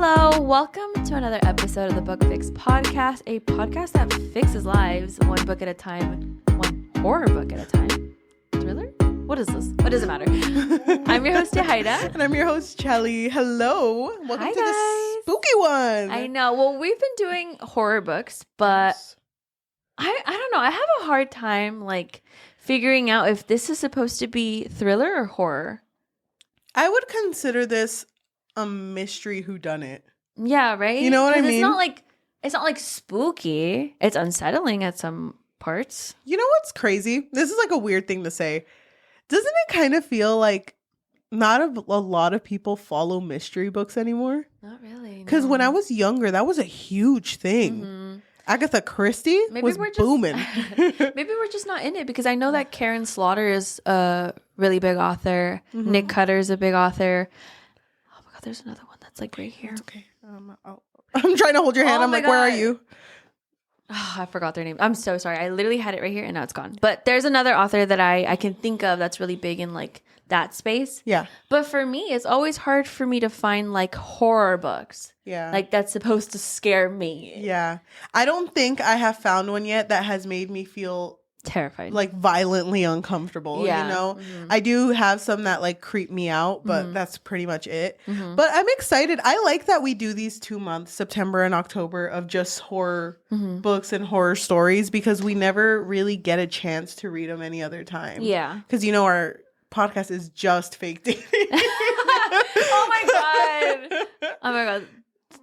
Hello, welcome to another episode of the Book Fix podcast, a podcast that fixes lives one book at a time, one horror book at a time. Thriller? What is this? What does it matter? I'm your host, Yajaira. And I'm your host, Cheli. Hello. Welcome Hi, to guys. the spooky one. I know. Well, we've been doing horror books, but I don't know. I have a hard time figuring out if this is supposed to be thriller or horror. I would consider this a mystery whodunit. Yeah, right? You know what I mean? It's not like spooky. It's unsettling at some parts. You know what's crazy? This is like a weird thing to say. Doesn't it kind of feel like not a lot of people follow mystery books anymore? Not really. Because no. when I was younger, that was a huge thing. Mm-hmm. Agatha Christie was booming. Maybe we're just not in it because I know that Karen Slaughter is a really big author. Mm-hmm. Nick Cutter is a big author. Oh my God, there's another one that's right here. Okay. I'm trying to hold your hand. Oh I'm my like, where are God. you? Oh, I forgot their name. I'm so sorry. I literally had it right here and now it's gone. But there's another author that I can think of that's really big in that space. Yeah. But for me, it's always hard for me to find horror books. Yeah. That's supposed to scare me. Yeah. I don't think I have found one yet that has made me feel Terrified. violently uncomfortable. Yeah. You know? Mm-hmm. I do have some that creep me out, but that's pretty much it. Mm-hmm. But I'm excited. I like that we do these 2 months, September and October, of just horror books and horror stories because we never really get a chance to read them any other time. Yeah. Because our podcast is just fake dating. Oh my God.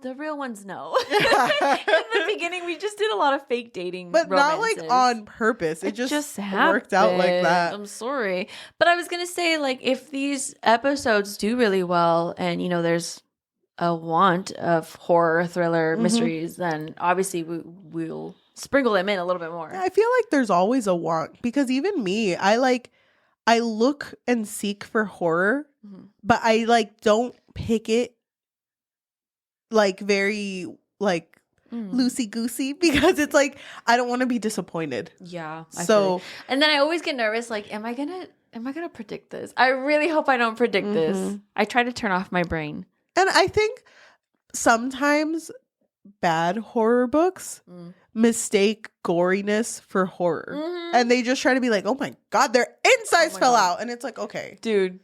The real ones know. In the beginning, we just did a lot of fake dating, but romances. not on purpose. It just happened. worked out like that. I'm sorry. But I was going to say, if these episodes do really well and, there's a want of horror, thriller, mysteries, then obviously we'll sprinkle them in a little bit more. I feel like there's always a want because even me, I look and seek for horror, but I don't pick it very loosey goosey because it's I don't want to be disappointed. Yeah. So and then I always get nervous. Am I gonna predict this? I really hope I don't predict this. I try to turn off my brain. And I think sometimes bad horror books mistake goriness for horror, and they just try to be oh my God, their insides fell out, and it's okay, dude.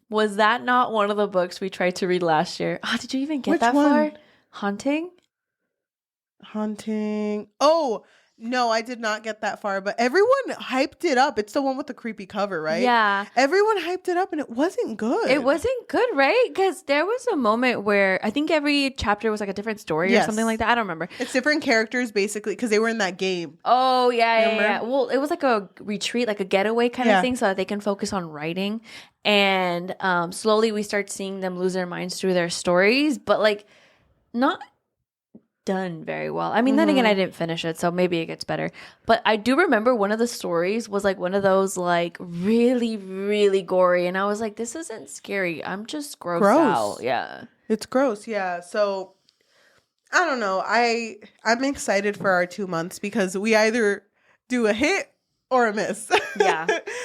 Was that not one of the books we tried to read last year? Oh, did you even get Which that one? far? Haunting? Oh, no, I did not get that far, but everyone hyped it up. It's the one with the creepy cover, right? Yeah. Everyone hyped it up and it wasn't good. It wasn't good, right? Because there was a moment where I think every chapter was a different story or something like that. I don't remember. It's different characters basically because they were in that game. Oh, yeah. Well, it was a retreat, a getaway kind of thing so that they can focus on writing. And slowly we start seeing them lose their minds through their stories, but not done very well. I mean, then again, I didn't finish it, so maybe it gets better. But I do remember one of the stories was one of those really, really gory, and I was this isn't scary. I'm just grossed out. Yeah, it's gross. Yeah, so I don't know. I'm excited for our 2 months because we either do a hit or a miss.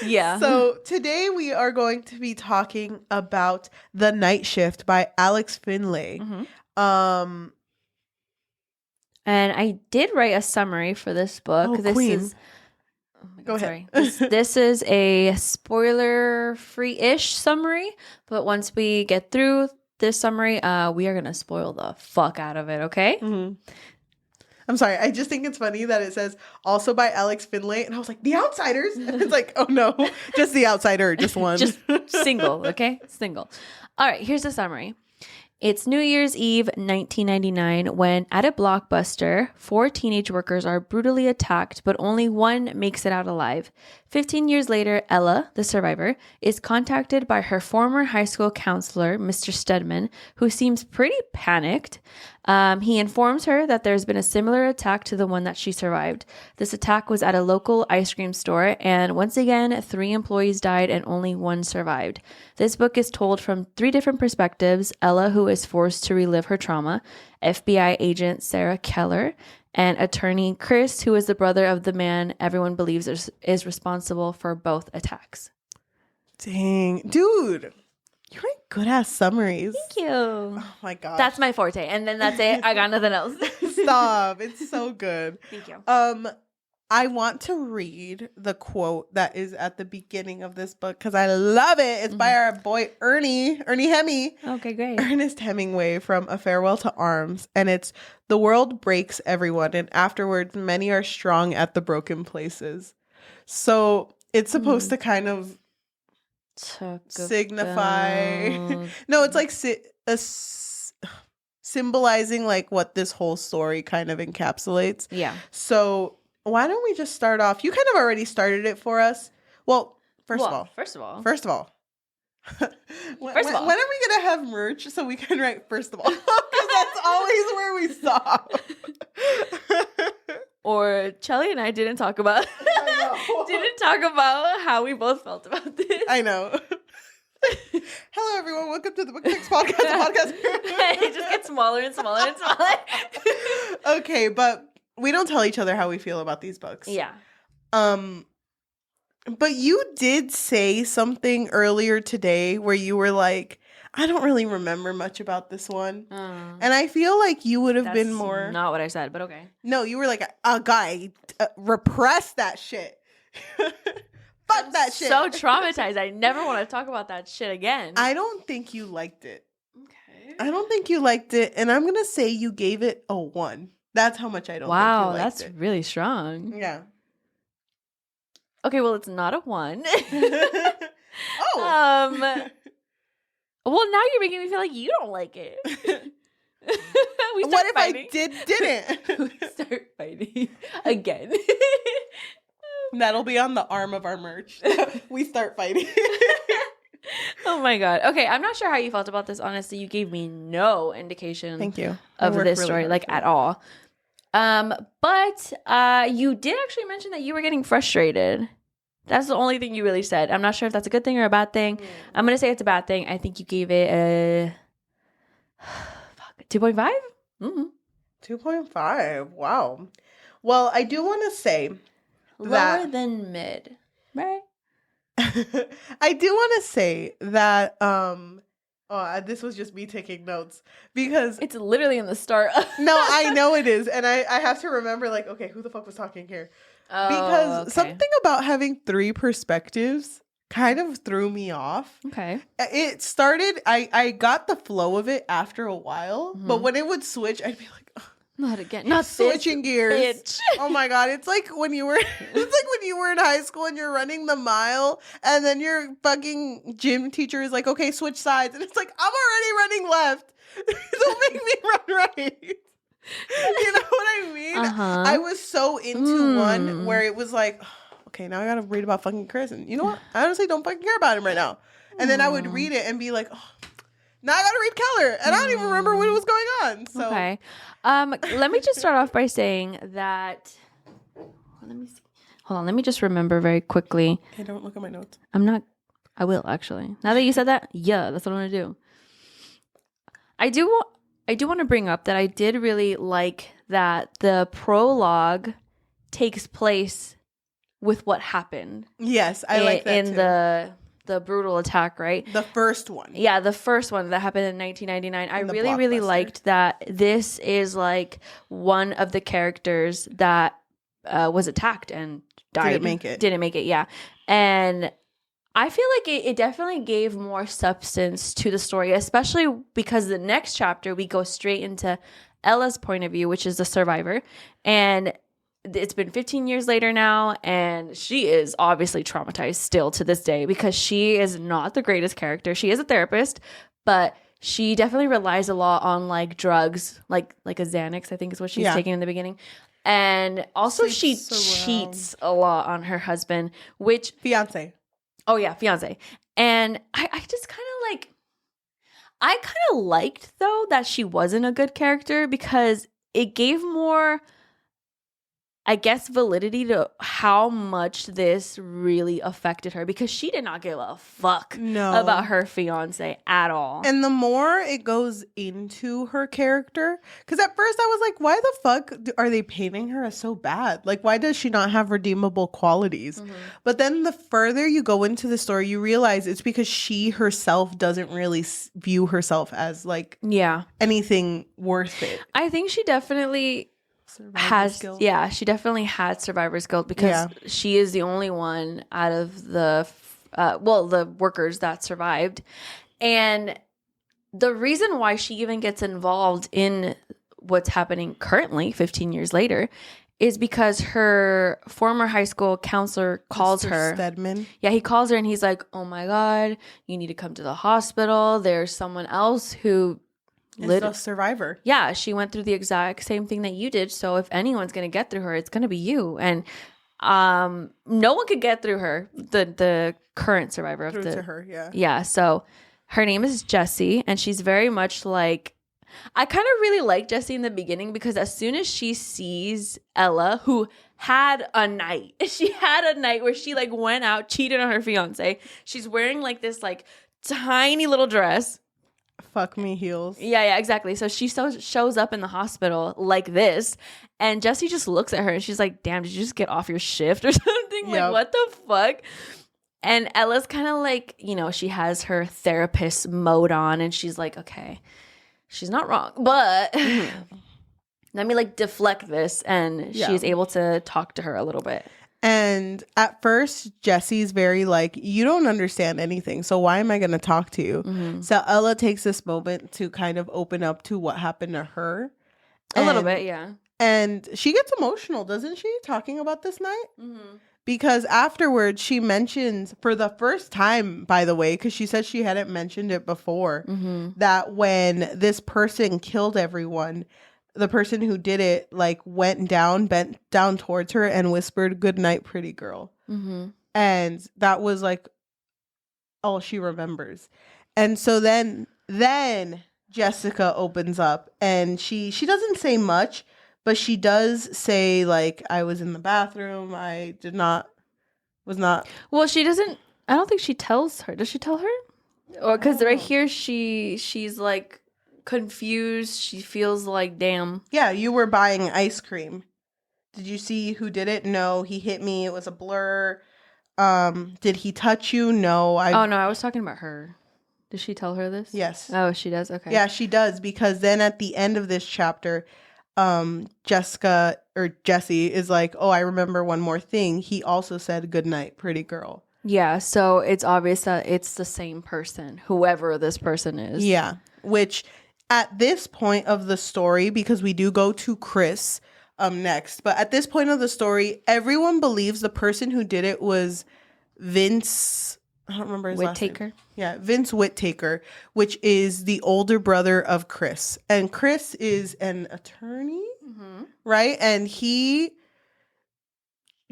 Yeah. So today we are going to be talking about The Night Shift by Alex Finlay. And I did write a summary for this book. Oh, queen. Go ahead. Sorry. This is a spoiler-free-ish summary, but once we get through this summary, we are going to spoil the fuck out of it, okay? I'm sorry. I just think it's funny that it says also by Alex Finlay. And I was The Outsiders? And it's oh no, just The Outsider, just one. Just single, okay? Single. All right, here's the summary. It's New Year's Eve, 1999, when at a Blockbuster, 4 teenage workers are brutally attacked, but only one makes it out alive. 15 years later, Ella, the survivor, is contacted by her former high school counselor, Mr. Stedman, who seems pretty panicked. He informs her that there's been a similar attack to the one that she survived. This attack was at a local ice cream store, and once again, 3 employees died and only 1 survived. This book is told from 3 different perspectives: Ella, who is forced to relive her trauma, FBI agent Sarah Keller, and attorney Chris, who is the brother of the man everyone believes is responsible for both attacks. Dang. Dude, You write good ass summaries. Thank you. Oh my gosh. That's my forte. And then that's it. I got nothing else. Stop. It's so good. Thank you. I want to read the quote that is at the beginning of this book because I love it. It's by our boy Ernie Hemi. Okay, great. Ernest Hemingway from A Farewell to Arms. And it's, the world breaks everyone, and afterwards many are strong at the broken places. So it's supposed to kind of signify. No, it's like symbolizing like what this whole story kind of encapsulates. Yeah. So why don't we just start off? You kind of already started it for us. Well, first of all. When are we going to have merch so we can write first of all? Because that's always where we stop. Or Cheli and I didn't talk about how we both felt about this. I know. Hello, everyone. Welcome to the Book Picks podcast. It just gets smaller and smaller and smaller. Okay, but we don't tell each other how we feel about these books. Yeah. But you did say something earlier today where you were like, I don't really remember much about this one. And I feel like you would have been more... Not what I said, but okay. No, you were like, guy, repress that shit. Fuck that shit. So traumatized. I never want to talk about that shit again. I don't think you liked it. Okay. I don't think you liked it. And I'm going to say you gave it a 1. That's how much I don't think you liked that's it. really strong. Yeah. Okay, well, it's not a 1. Oh. Well, now you're making me feel like you don't like it. What if fighting? I didn't? We start fighting again. That'll be on the arm of our merch. We start fighting. Oh my God. Okay, I'm not sure how you felt about this. Honestly, you gave me no indication. Thank you. Of this story, like at all. But you did actually mention that you were getting frustrated. That's the only thing you really said. I'm not sure if that's a good thing or a bad thing. I'm gonna say it's a bad thing. I think you gave it a 2.5. 2.5. Wow. Well, I do want to say lower than mid, right? I do want to say that this was just me taking notes because it's literally in the start. No, I know it is, and I have to remember, like, okay, who the fuck was talking here? Because something about having 3 perspectives kind of threw me off. Okay. It started, I got the flow of it after a while, but when it would switch, I'd be like, not again. Not switching gears. Bitch. Oh my God. It's like when you were in high school and you're running the mile and then your fucking gym teacher is like, okay, switch sides. And it's like, I'm already running left. Don't make me run right. You know what I mean? I was so into one where it was like, okay, now I gotta read about fucking Chris. And you know what? I honestly don't fucking care about him right now. And then I would read it and be like, oh, now I gotta read Keller. And I don't even remember what was going on. So. Okay. Let me just start off by saying that, let me see. Hold on. Let me just remember very quickly. Hey, don't look at my notes. I will actually. Now that you said that, yeah, that's what I'm gonna do. I do want to bring up that I did really like that the prologue takes place with what happened. Yes, I like that in too. The brutal attack, right? The first one. Yeah, the first one that happened in 1999. I really liked that this is like one of the characters that was attacked and died. Didn't make it, yeah. And I feel like it definitely gave more substance to the story, especially because the next chapter, we go straight into Ella's point of view, which is the survivor. And it's been 15 years later now, and she is obviously traumatized still to this day because she is not the greatest character. She is a therapist, but she definitely relies a lot on like drugs, like a Xanax, I think is what she's taking in the beginning. And also she cheats a lot on her husband, which... Fiance. Oh, yeah, fiance. And I just kind of like... I kind of liked, though, that she wasn't a good character because it gave more... I guess, validity to how much this really affected her, because she did not give a fuck about her fiance at all. And the more it goes into her character, because at first I was like, why the fuck are they painting her as so bad? Like, why does she not have redeemable qualities? But then the further you go into the story, you realize it's because she herself doesn't really view herself as like anything worth it. I think she definitely she definitely had survivor's guilt, because she is the only one out of the the workers that survived. And the reason why she even gets involved in what's happening currently 15 years later is because her former high school counselor calls her. Stedman. Yeah, he calls her and he's like, oh my God, you need to come to the hospital. There's someone else who is a survivor. Yeah, she went through the exact same thing that you did. So if anyone's going to get through her, it's going to be you. And no one could get through her, the current survivor to her, Yeah, so her name is Jessie, and she's very much like, I kind of really like Jessie in the beginning, because as soon as she sees Ella, who had a night where she like went out, cheated on her fiance. She's wearing like this like tiny little dress. Fuck me heels. Yeah, exactly. So she shows up in the hospital like this, and Jessie just looks at her and she's like, damn, did you just get off your shift or something? Like, what the fuck? And Ella's kind of like, she has her therapist mode on, and she's like, okay, she's not wrong, but let me like deflect this. And she's able to talk to her a little bit. And at first, Jessie's very like, you don't understand anything, so why am I going to talk to you? So Ella takes this moment to kind of open up to what happened to her. A little bit, yeah. And she gets emotional, doesn't she, talking about this night? Because afterwards, she mentions, for the first time, by the way, because she said she hadn't mentioned it before, that when this person killed everyone, the person who did it like bent down towards her and whispered, "Good night, pretty girl." And that was like all she remembers. And so then Jessica opens up, and she doesn't say much, but she does say like, I was in the bathroom. Was not. Well, she doesn't. I don't think she tells her. Does she tell her? Or because right here she's like confused. She feels like, damn. Yeah, you were buying ice cream. Did you see who did it? No, he hit me. It was a blur. Did he touch you? No. Oh no, I was talking about her. Did she tell her this? Yes. Oh, she does? Okay. Yeah, she does, because then at the end of this chapter, Jessie is like, oh, I remember one more thing. He also said, "Good night, pretty girl." Yeah, so it's obvious that it's the same person, whoever this person is. Yeah, which at this point of the story, because we do go to Chris next, but at this point of the story, everyone believes the person who did it was Vince. I don't remember his last name. Yeah, Vince Whittaker, which is the older brother of Chris. And Chris is an attorney, right? And he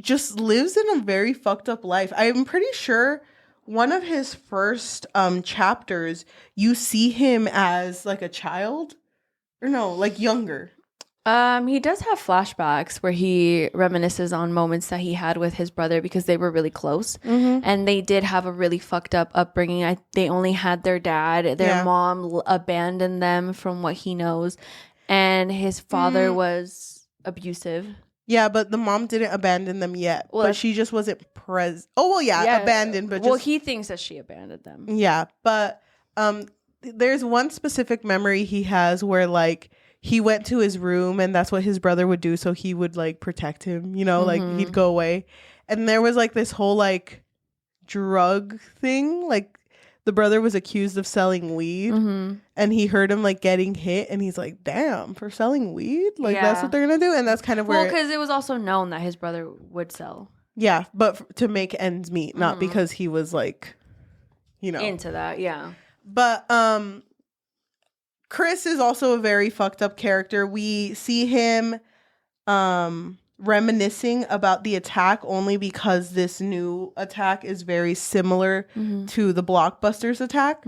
just lives in a very fucked up life. I'm pretty sure one of his first chapters, you see him as like a child. Or no, like younger. He does have flashbacks where he reminisces on moments that he had with his brother, because they were really close, and they did have a really fucked up upbringing. They only had their dad. Their mom abandoned them, from what he knows, and his father was abusive. Yeah, but the mom didn't abandon them yet. Well, but she just wasn't present. Oh, well, yeah, abandoned, but he thinks that she abandoned them. Yeah, but there's one specific memory he has where like he went to his room, and that's what his brother would do. So he would like protect him, like he'd go away. And there was like this whole like drug thing. Like the brother was accused of selling weed, and he heard him like getting hit, and he's like, damn, for selling weed? Like that's what they're going to do. And that's kind of where. Well, because it was also known that his brother would sell. Yeah. But to make ends meet, not because he was like, into that. Yeah. But, Chris is also a very fucked up character. We see him reminiscing about the attack only because this new attack is very similar to the Blockbusters attack.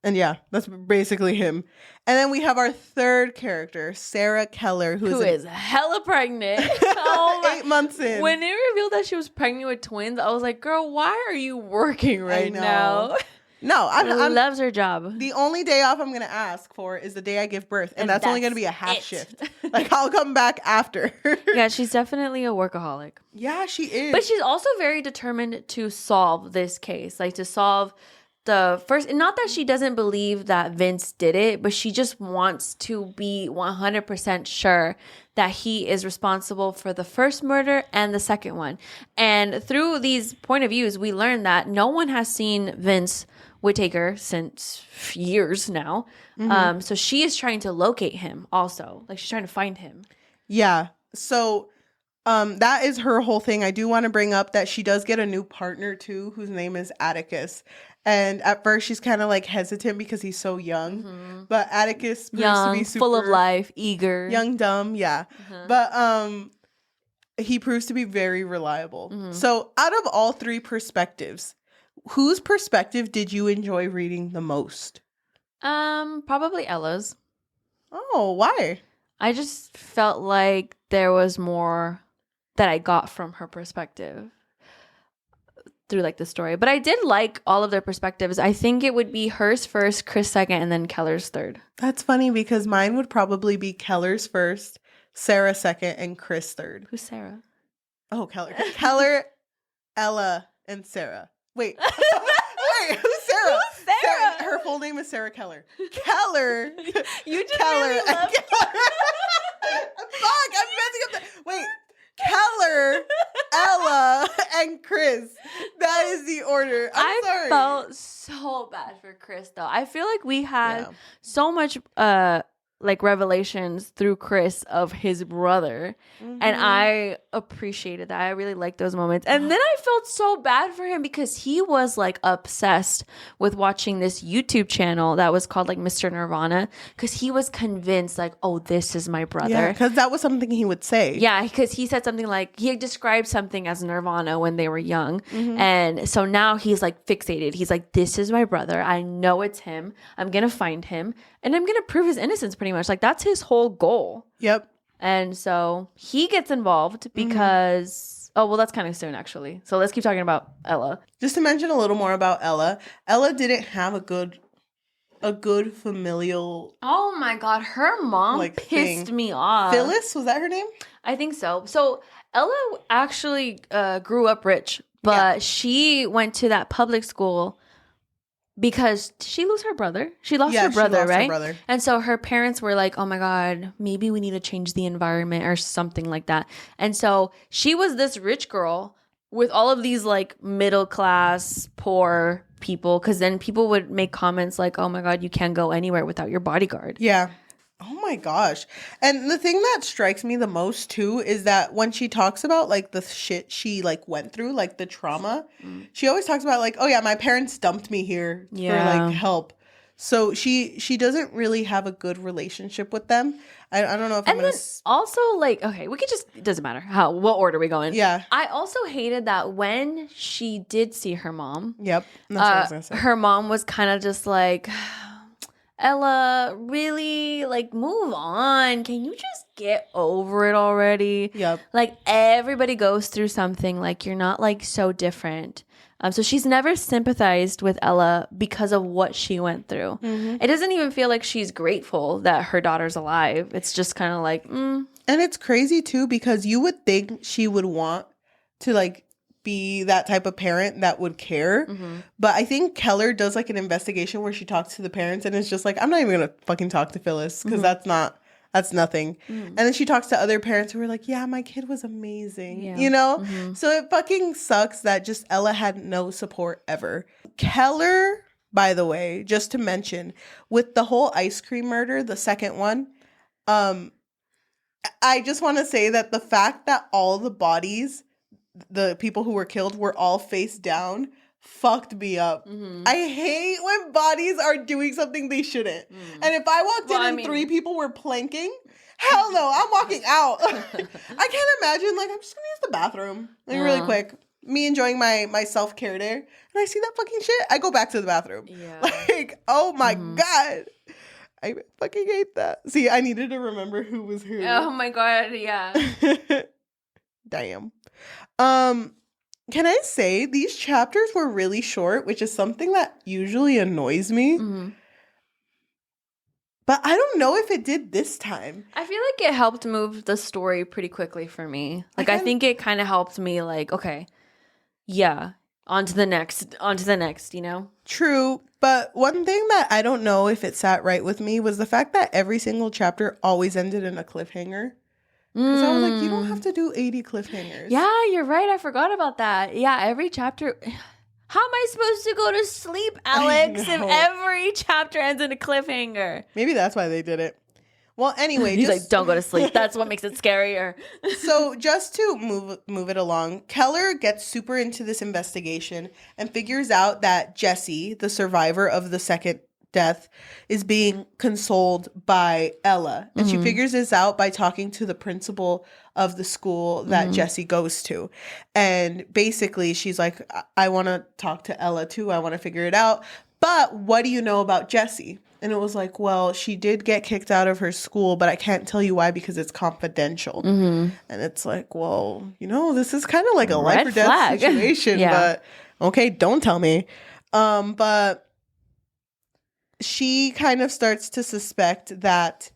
And yeah, that's basically him. And then we have our third character, Sarah Keller, who is hella pregnant. Oh my. 8 months in. When they revealed that she was pregnant with twins, I was like, girl, why are you working right now? No, I'm loves her job. The only day off I'm going to ask for is the day I give birth. And that's only going to be a half shift. Like, I'll come back after. Yeah, she's definitely a workaholic. Yeah, she is. But she's also very determined to solve this case. Like, to solve the first, not that she doesn't believe that Vince did it, but she just wants to be 100% sure that he is responsible for the first murder and the second one. And through these point of views, we learned that no one has seen Vince Whittaker since years now. So she is trying to locate him also. Like, she's trying to find him. Yeah. So that is her whole thing. I do want to bring up that she does get a new partner too, whose name is Atticus. And at first she's kind of like hesitant because he's so young. But Atticus proves to be super full of life, eager. Young, dumb, yeah. But he proves to be very reliable. So out of all three perspectives, whose perspective did you enjoy reading the most? Probably Ella's. Oh, why? I just felt like there was more that I got from her perspective through like the story. But I did like all of their perspectives. I think it would be hers first, Chris second, and then Keller's third. That's funny because mine would probably be Keller's first, Sarah second, and Chris third. Who's Sarah? Oh, Keller. Keller, Ella, and Sarah. Wait. Wait, who's Sarah? Who's Sarah? Her full name is Sarah Keller. Keller. You just Keller. really love Fuck, I'm messing up. Wait. Keller, Ella, and Chris. That is the order. I'm sorry. I felt so bad for Chris, though. I feel like we had so much like revelations through Chris of his brother, and I appreciated that. I really liked those moments. And then I felt so bad for him because he was like obsessed with watching this YouTube channel that was called like Mr. Nirvana, because he was convinced like, oh, this is my brother. Yeah, because that was something he would say. Yeah, because he said something like, he described something as Nirvana when they were young. And so now he's like fixated. He's like, this is my brother. I know it's him. I'm going to find him and I'm going to prove his innocence pretty much. Like, that's his whole goal. Yep. And so he gets involved because, oh, well, that's kind of soon actually. So let's keep talking about Ella. Just to mention a little more about Ella. Ella didn't have a good familial. Oh my God. Her mom like pissed thing. me off. Phyllis, was that her name? I think so. So Ella actually grew up rich, but she went to that public school because she lost her brother. She lost her brother, right? Her brother. And so her parents were like, oh my God, maybe we need to change the environment or something like that. And so she was this rich girl with all of these like middle class, poor people. Because then people would make comments like, oh my God, you can't go anywhere without your bodyguard. Yeah. Oh my gosh. And the thing that strikes me the most too is that when she talks about like the shit she like went through, like the trauma, she always talks about like, oh yeah, my parents dumped me here for like help. So she doesn't really have a good relationship with them. I don't know if I'm gonna also like, okay, we could just, it doesn't matter what order we go in. Yeah. I also hated that when she did see her mom. Yep. That's what I was gonna say. Her mom was kind of just like, Ella, really? Like, move on. Can you just get over it already? Yep. Like, everybody goes through something. Like, you're not, like, so different. So she's never sympathized with Ella because of what she went through. It doesn't even feel like she's grateful that her daughter's alive. It's just kind of like, And it's crazy, too, because you would think she would want to, like, be that type of parent that would care. But I think Keller does like an investigation where she talks to the parents and it's just like, I'm not even gonna fucking talk to Phyllis because that's nothing. And then she talks to other parents who are like, yeah, my kid was amazing, you know? So it fucking sucks that just Ella had no support ever. Keller, by the way, just to mention, with the whole ice cream murder, the second one, I just want to say that the fact that all the bodies, the people who were killed, were all face down fucked me up. I hate when bodies are doing something they shouldn't. And if I walked in and 3 people were planking, hell no, I'm walking out. I can't imagine, like, I'm just gonna use the bathroom like really quick. me enjoying my self-care there, and I see that fucking shit, I go back to the bathroom. Yeah. Like, oh my God. I fucking hate that. See, I needed to remember who was who. Oh my God, yeah. Damn. Can I say these chapters were really short, which is something that usually annoys me. But I don't know if it did this time. I feel like it helped move the story pretty quickly for me. Like, I think it kind of helped me, like, okay, yeah, on to the next, you know? True. But one thing that I don't know if it sat right with me was the fact that every single chapter always ended in a cliffhanger. Because I was like, you don't have to do 80 cliffhangers. Yeah, you're right. I forgot about that. Yeah, every chapter... How am I supposed to go to sleep, Alex, if every chapter ends in a cliffhanger? Maybe that's why they did it. Well, anyway. He's like, don't go to sleep. That's what makes it scarier. So just to move it along, Keller gets super into this investigation and figures out that Jessie, the survivor of the second death, is being consoled by Ella. And she figures this out by talking to the principal of the school that Jessie goes to. And basically she's like, I want to talk to Ella too. I want to figure it out. But what do you know about Jessie? And it was like, well, she did get kicked out of her school, but I can't tell you why because it's confidential. And it's like, well, you know, this is kind of like a life or death situation. But okay, don't tell me. But she kind of starts to suspect that,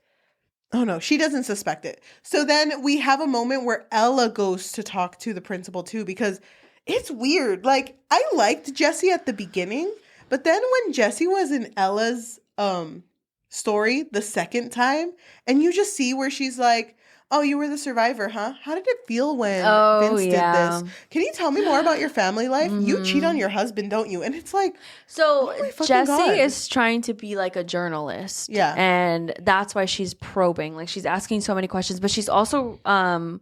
oh no, she doesn't suspect it. So then we have a moment where Ella goes to talk to the principal too, because it's weird. Like, I liked Jessie at the beginning, but then when Jessie was in Ella's story the second time, and you just see where she's like, oh, you were the survivor, huh? How did it feel when Vince did this? Can you tell me more about your family life? You cheat on your husband, don't you? And it's like, so Jessie is trying to be like a journalist. Yeah. And that's why she's probing. Like, she's asking so many questions, but she's also a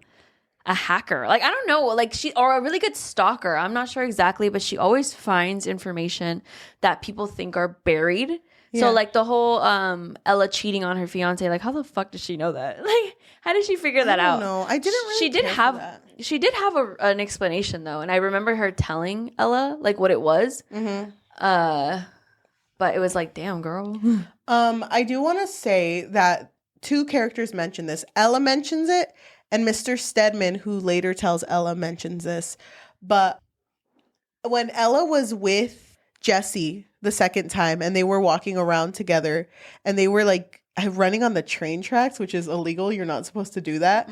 hacker. Like, I don't know, like or a really good stalker. I'm not sure exactly, but she always finds information that people think are buried. So, like, the whole Ella cheating on her fiance, like, how the fuck does she know that? Like, how did she figure that out? No, I didn't really She did have an explanation, though. And I remember her telling Ella, like, what it was. But it was like, damn, girl. I do want to say that two characters mention this. Ella mentions it, and Mr. Stedman, who later tells Ella, mentions this. But when Ella was with Jessie the second time and they were walking around together and they were like running on the train tracks, which is illegal. You're not supposed to do that.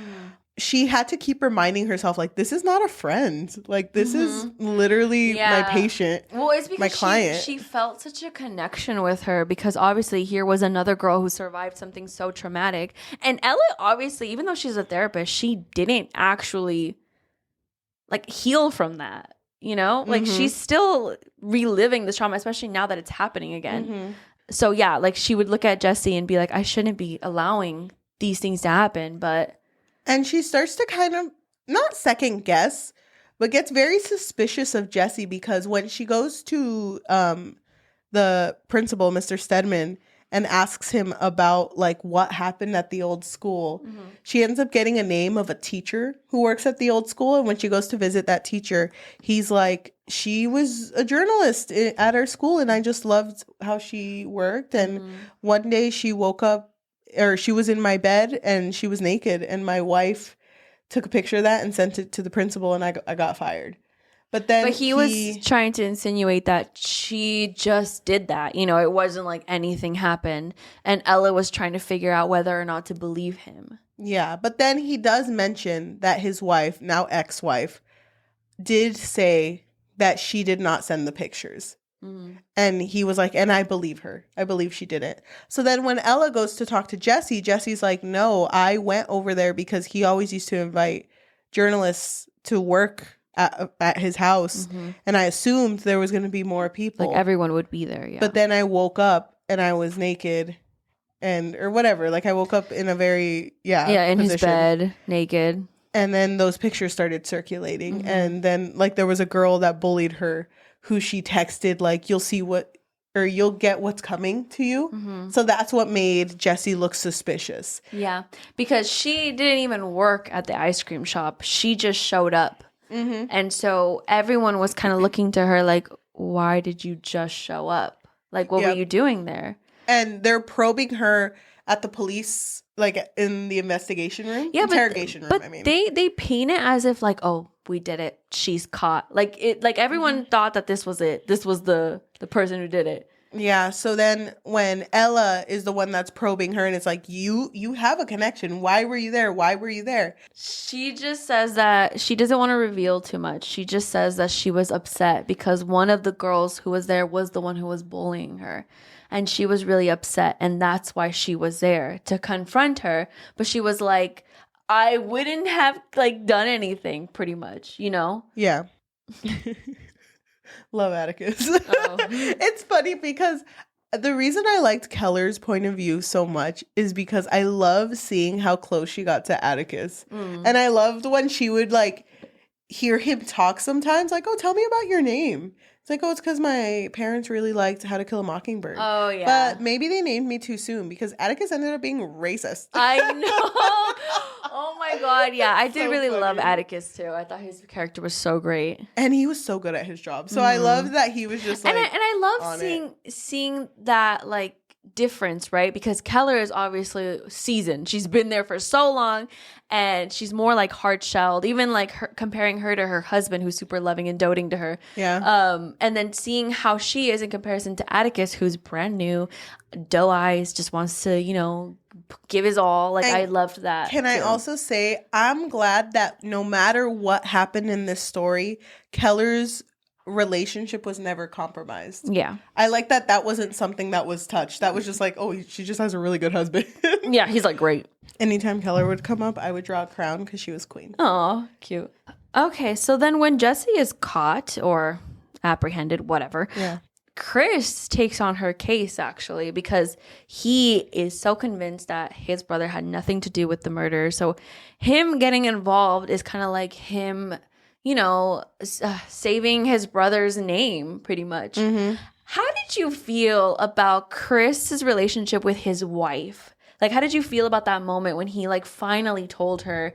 She had to keep reminding herself, like, this is not a friend. Like, this is literally my patient. Well, it's because my client. She felt such a connection with her because obviously here was another girl who survived something so traumatic. And Ella, obviously, even though she's a therapist, she didn't actually like heal from that. You know, like she's still reliving this trauma, especially now that it's happening again. So yeah, like she would look at Jessie and be like, I shouldn't be allowing these things to happen. And she starts to kind of not second guess, but gets very suspicious of Jessie because when she goes to the principal, Mr. Stedman, and asks him about like what happened at the old school, she ends up getting a name of a teacher who works at the old school. And when she goes to visit that teacher, he's like, she was a journalist at our school and I just loved how she worked. And one day she woke up, or she was in my bed and she was naked, and my wife took a picture of that and sent it to the principal, and I got fired. But he was trying to insinuate that she just did that. You know, it wasn't like anything happened. And Ella was trying to figure out whether or not to believe him. Yeah, but then he does mention that his wife, now ex-wife, did say that she did not send the pictures. And he was like, and I believe her. I believe she did it. So then when Ella goes to talk to Jessie, Jessie's like, no, I went over there because he always used to invite journalists to work at his house, and I assumed there was going to be more people, like everyone would be there. But then I woke up and I was naked, or whatever. Like I woke up in a very in position. His bed, naked, and then those pictures started circulating, and then like there was a girl that bullied her, who she texted like, "You'll see what." Or you'll get what's coming to you. So that's what made Jessie look suspicious. Yeah, because she didn't even work at the ice cream shop. She just showed up. And so everyone was kind of looking to her like, why did you just show up? Like, what were you doing there? And they're probing her at the police, like in the investigation room, interrogation room. I mean, they paint it as if like, oh, we did it. She's caught. Like it. Like everyone thought that this was it. This was the person who did it. Yeah. So then when Ella is the one that's probing her, and it's like, you have a connection. Why were you there? Why were you there? She just says that she doesn't want to reveal too much. She just says that she was upset because one of the girls who was there was the one who was bullying her. And she was really upset. And that's why she was there, to confront her. But she was like, I wouldn't have like done anything, pretty much, you know? Yeah. Love Atticus. Oh. It's funny because the reason I liked Keller's point of view so much is because I love seeing how close she got to Atticus. And I loved when she would like hear him talk sometimes, like, oh, tell me about your name. It's like, oh, it's because my parents really liked How to Kill a Mockingbird. Oh, yeah. But maybe they named me too soon because Atticus ended up being racist. I know. Oh, my God. Yeah, I did really love Atticus, too. I thought his character was so great. And he was so good at his job. So I love that he was just like, and I love seeing that, like, difference, right? Because Keller is obviously seasoned. She's been there for so long, and she's more like hard-shelled, even like comparing her to her husband, who's super loving and doting to her. Yeah. And then seeing how she is in comparison to Atticus, who's brand new, doe eyes, just wants to, you know, give his all. Like, I loved that. Can I also say, I'm glad that no matter what happened in this story, Keller's relationship was never compromised. Yeah. I like that wasn't something that was touched. That was just like, oh, she just has a really good husband. Yeah, he's like great. Anytime Keller would come up, I would draw a crown because she was queen. Oh, cute. Okay, so then when Jesse is caught or apprehended, whatever, Chris takes on her case, actually, because he is so convinced that his brother had nothing to do with the murder. So him getting involved is kind of like him, you know, saving his brother's name, pretty much. How did you feel about Chris's relationship with his wife? Like, how did you feel about that moment when he, like, finally told her,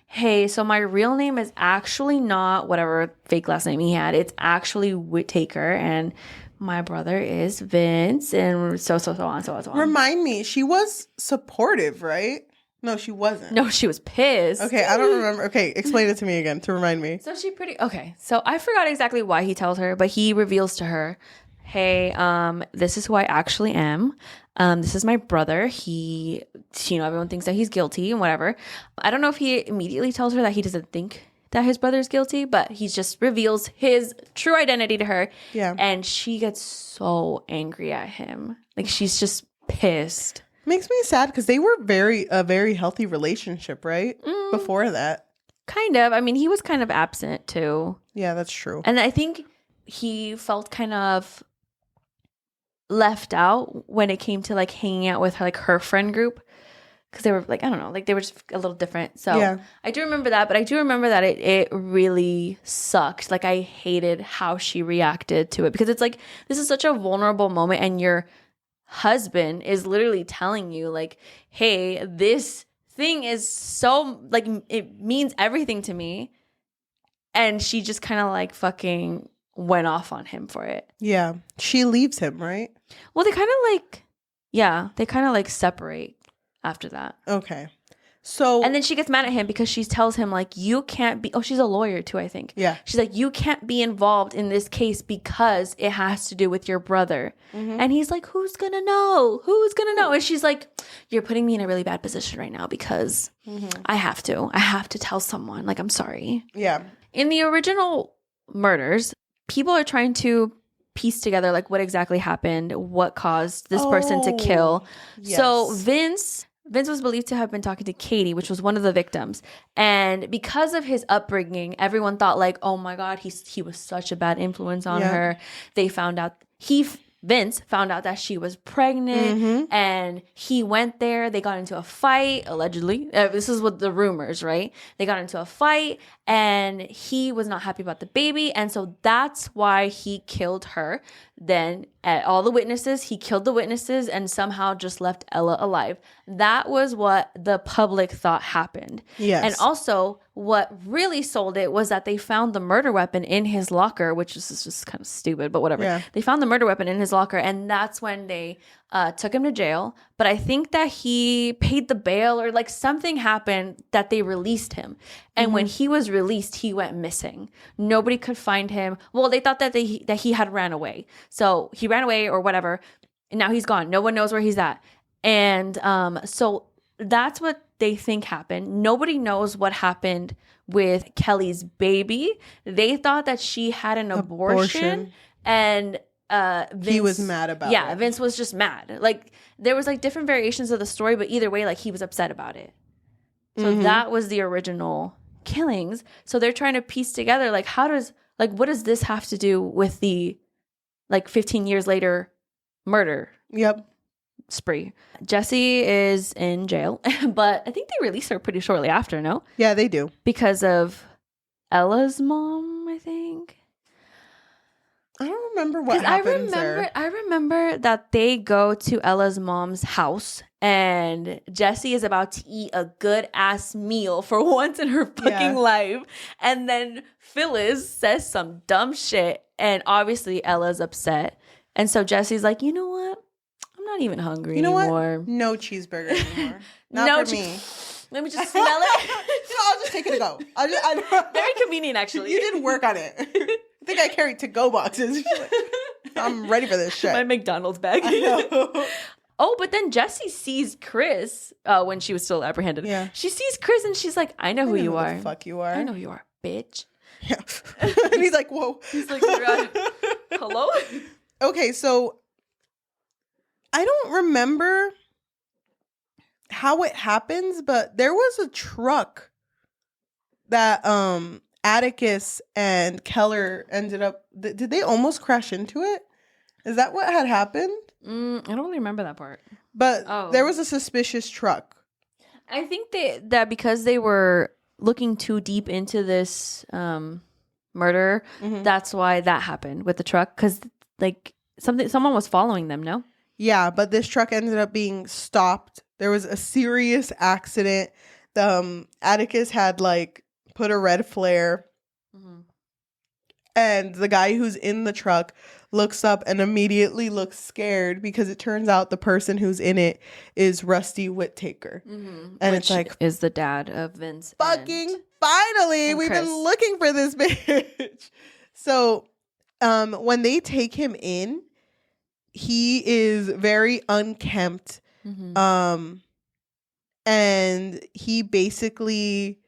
hey, so my real name is actually not whatever fake last name he had. It's actually Whittaker, and my brother is Vince, and so on. Remind me, she was supportive, right? No, she wasn't. No, she was pissed. Okay, I don't remember. Okay, explain it to me again to remind me. So so I forgot exactly why he tells her, but he reveals to her, hey, this is who I actually am. This is my brother. He, you know, everyone thinks that he's guilty and whatever. I don't know if he immediately tells her that he doesn't think that his brother's guilty, but he just reveals his true identity to her. Yeah. And she gets so angry at him. Like, she's just pissed. Makes me sad because they were a very healthy relationship, right? Before that. Kind of. I mean, he was kind of absent too. Yeah, that's true. And I think he felt kind of left out when it came to like hanging out with her, like her friend group, because they were like, I don't know, like they were just a little different. So yeah. I do remember that, but I do remember that it really sucked. Like, I hated how she reacted to it because it's like, this is such a vulnerable moment, and your husband is literally telling you like, hey, this thing is so like, it means everything to me, and she just kind of like fucking went off on him for it. Yeah, she leaves him, right? Well, they kind of like separate after that. Okay. So, and then she gets mad at him because she tells him like, you can't be, she's a lawyer too, I think. Yeah. She's like, you can't be involved in this case because it has to do with your brother. And he's like, who's gonna know? And she's like, you're putting me in a really bad position right now because I have to tell someone, like, I'm sorry. Yeah. In the original murders, people are trying to piece together like what exactly happened, what caused this person to kill. Yes. So Vince was believed to have been talking to Katie, which was one of the victims. And because of his upbringing, everyone thought like, oh my God, he was such a bad influence on her. They found out, Vince found out that she was pregnant and he went there. They got into a fight, allegedly. This is what the rumors, right? They got into a fight and he was not happy about the baby. And so that's why he killed her. Then at all the witnesses, he killed the witnesses and somehow just left Ella alive. That was what the public thought happened. Yes. And also, what really sold it was that they found the murder weapon in his locker, which is just kind of stupid, but whatever. Yeah. They found the murder weapon in his locker, and that's when they took him to jail. But I think that he paid the bail or like something happened that they released him. And when he was released, he went missing. Nobody could find him. Well, they thought that he had ran away. So he ran away or whatever, and now he's gone. No one knows where he's at. And so that's what they think happened. Nobody knows what happened with Kelly's baby. They thought that she had an abortion. And Vince, he was mad about it. Yeah, Vince was just mad. Like there was like different variations of the story, but either way, like he was upset about it. So that was the original killings. So they're trying to piece together like what does this have to do with the like 15 years later murder? Yep. Spree. Jessie is in jail, but I think they released her pretty shortly after, no? Yeah, they do. Because of Ella's mom, I think. I don't remember what happens there. I remember that they go to Ella's mom's house and Jessie is about to eat a good ass meal for once in her fucking life. And then Phyllis says some dumb shit and obviously Ella's upset. And so Jessie's like, you know what? I'm not even hungry anymore. What? No cheeseburger anymore. Not for me. Let me just smell it. I'll just take it to go. Very convenient, actually. You didn't work on it. I think I carried to-go boxes. I'm ready for this shit. My McDonald's bag. I know. Oh, but then Jessie sees Chris when she was still apprehended. Yeah. She sees Chris and she's like, I know who you are. The fuck you are. I know who you are, bitch. Yeah. And he's like, whoa. He's like, hello? Okay, so I don't remember how it happens, but there was a truck that Atticus and Keller ended up. Did they almost crash into it? Is that what had happened? I don't really remember that part. But there was a suspicious truck. I think that because they were looking too deep into this murder, that's why that happened with the truck. Because like someone was following them. No. Yeah, but this truck ended up being stopped. There was a serious accident. Atticus had like put a red flare. And the guy who's in the truck looks up and immediately looks scared because it turns out the person who's in it is Rusty Whittaker. And it's like, is the dad of Vince. Fucking finally, we've been looking for this bitch. So when they take him in, he is very unkempt. And he basically,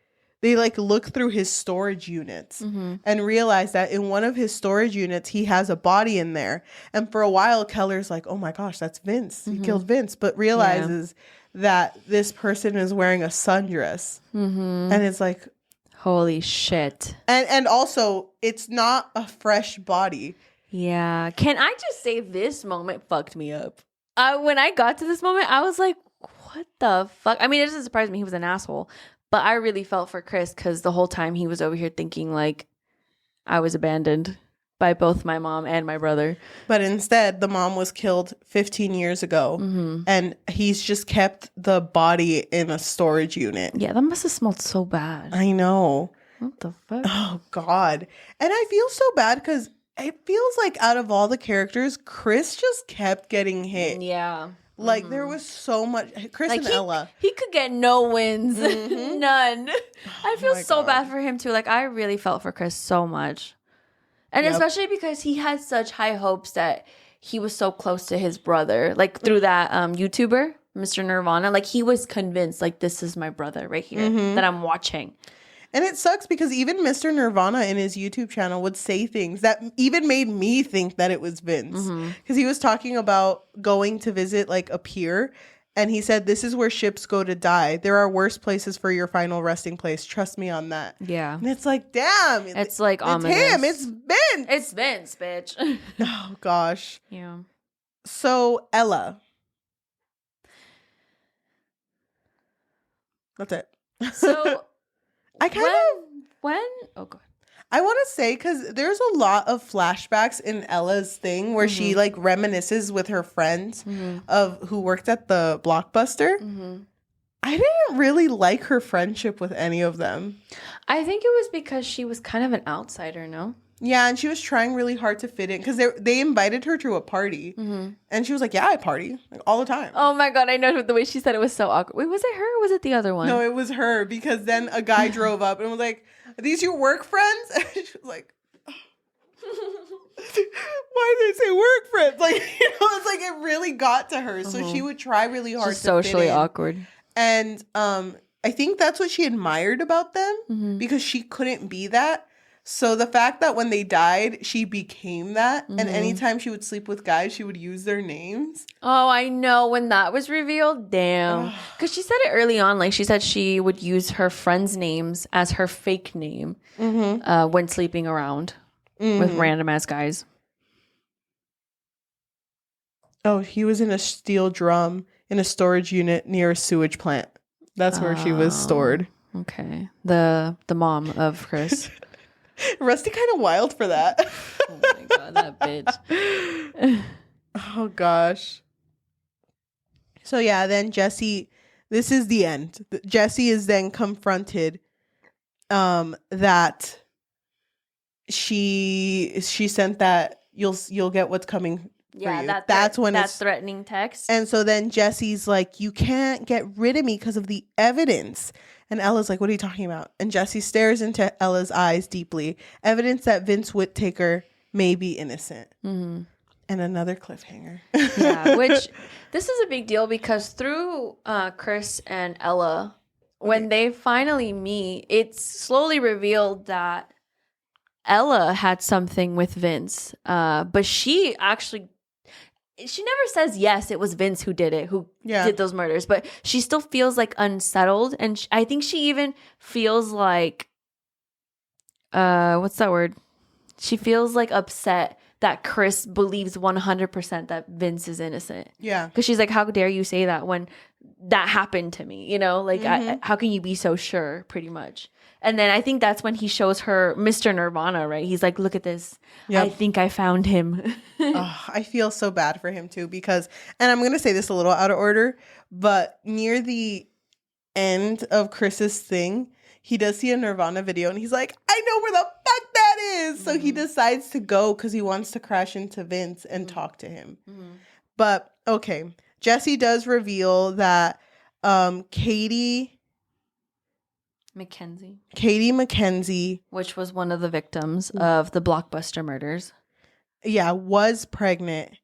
they like look through his storage units and realize that in one of his storage units, he has a body in there. And for a while, Keller's like, oh my gosh, that's Vince. He killed Vince, but realizes that this person is wearing a sundress. And it's like, holy shit. And also, it's not a fresh body. Yeah. Can I just say this moment fucked me up? When I got to this moment, I was like, what the fuck? I mean, it doesn't surprise me. He was an asshole. But I really felt for Chris because the whole time he was over here thinking like I was abandoned by both my mom and my brother. But instead, the mom was killed 15 years ago. And he's just kept the body in a storage unit. Yeah, that must have smelled so bad. I know. What the fuck? Oh, God. And I feel so bad because it feels like out of all the characters, Chris just kept getting hit. Yeah. Like, there was so much. Chris like and Ella. He could get no wins. None. I feel so bad for him, too. Like, I really felt for Chris so much. And especially because he had such high hopes that he was so close to his brother. Like, through that YouTuber, Mr. Nirvana. Like, he was convinced, like, this is my brother right here that I'm watching. And it sucks because even Mr. Nirvana in his YouTube channel would say things that even made me think that it was Vince. Because he was talking about going to visit like a pier. And he said, this is where ships go to die. There are worse places for your final resting place. Trust me on that. Yeah. And it's like, damn. It's like ominous. It's him. It's Vince. It's Vince, bitch. Oh, gosh. Yeah. So, Ella. That's it. So... I kind of oh god, I want to say because there's a lot of flashbacks in Ella's thing where she like reminisces with her friends of who worked at the Blockbuster, I didn't really like her friendship with any of them. I think it was because she was kind of an outsider, no? Yeah, and she was trying really hard to fit in because they invited her to a party. And she was like, yeah, I party like all the time. Oh my God, I know the way she said it was so awkward. Wait, was it her or was it the other one? No, it was her because then a guy drove up and was like, are these your work friends? And she was like, why did they say work friends? Like, it's like it really got to her. So she would try really hard Just to socially fit in. awkward. And I think that's what she admired about them because she couldn't be that. So the fact that when they died, she became that. And anytime she would sleep with guys, she would use their names. Oh, I know. When that was revealed, damn. Because she said it early on. Like, she said she would use her friends' names as her fake name when sleeping around with random-ass guys. Oh, he was in a steel drum in a storage unit near a sewage plant. That's where she was stored. Okay. The mom of Chris. Rusty kind of wild for that. Oh my God, that bitch. Oh gosh. So yeah, then Jesse, this is the end. Jesse is then confronted that she sent that you'll get what's coming for you. That's when that threatening text. And so then Jesse's like, you can't get rid of me because of the evidence. And Ella's like, what are you talking about? And Jesse stares into Ella's eyes deeply. Evidence that Vince Whittaker may be innocent. And another cliffhanger. Yeah, which this is a big deal because through Chris and Ella, when they finally meet, it's slowly revealed that Ella had something with Vince. But she never says, yes, it was Vince who did it, who did those murders. But she still feels like unsettled. And I think she even feels like, what's that word? She feels like upset that Chris believes 100% that Vince is innocent. Yeah. Because she's like, how dare you say that when that happened to me? You know, like, how can you be so sure, pretty much? And then I think that's when he shows her Mr. Nirvana, right? He's like, look at this. Yep. I think I found him. I feel so bad for him too because, and I'm going to say this a little out of order, but near the end of Chris's thing, he does see a Nirvana video and he's like, I know where the fuck that is. So he decides to go because he wants to crash into Vince and talk to him. But okay, Jesse does reveal that Katie McKenzie, which was one of the victims of the Blockbuster murders, was pregnant,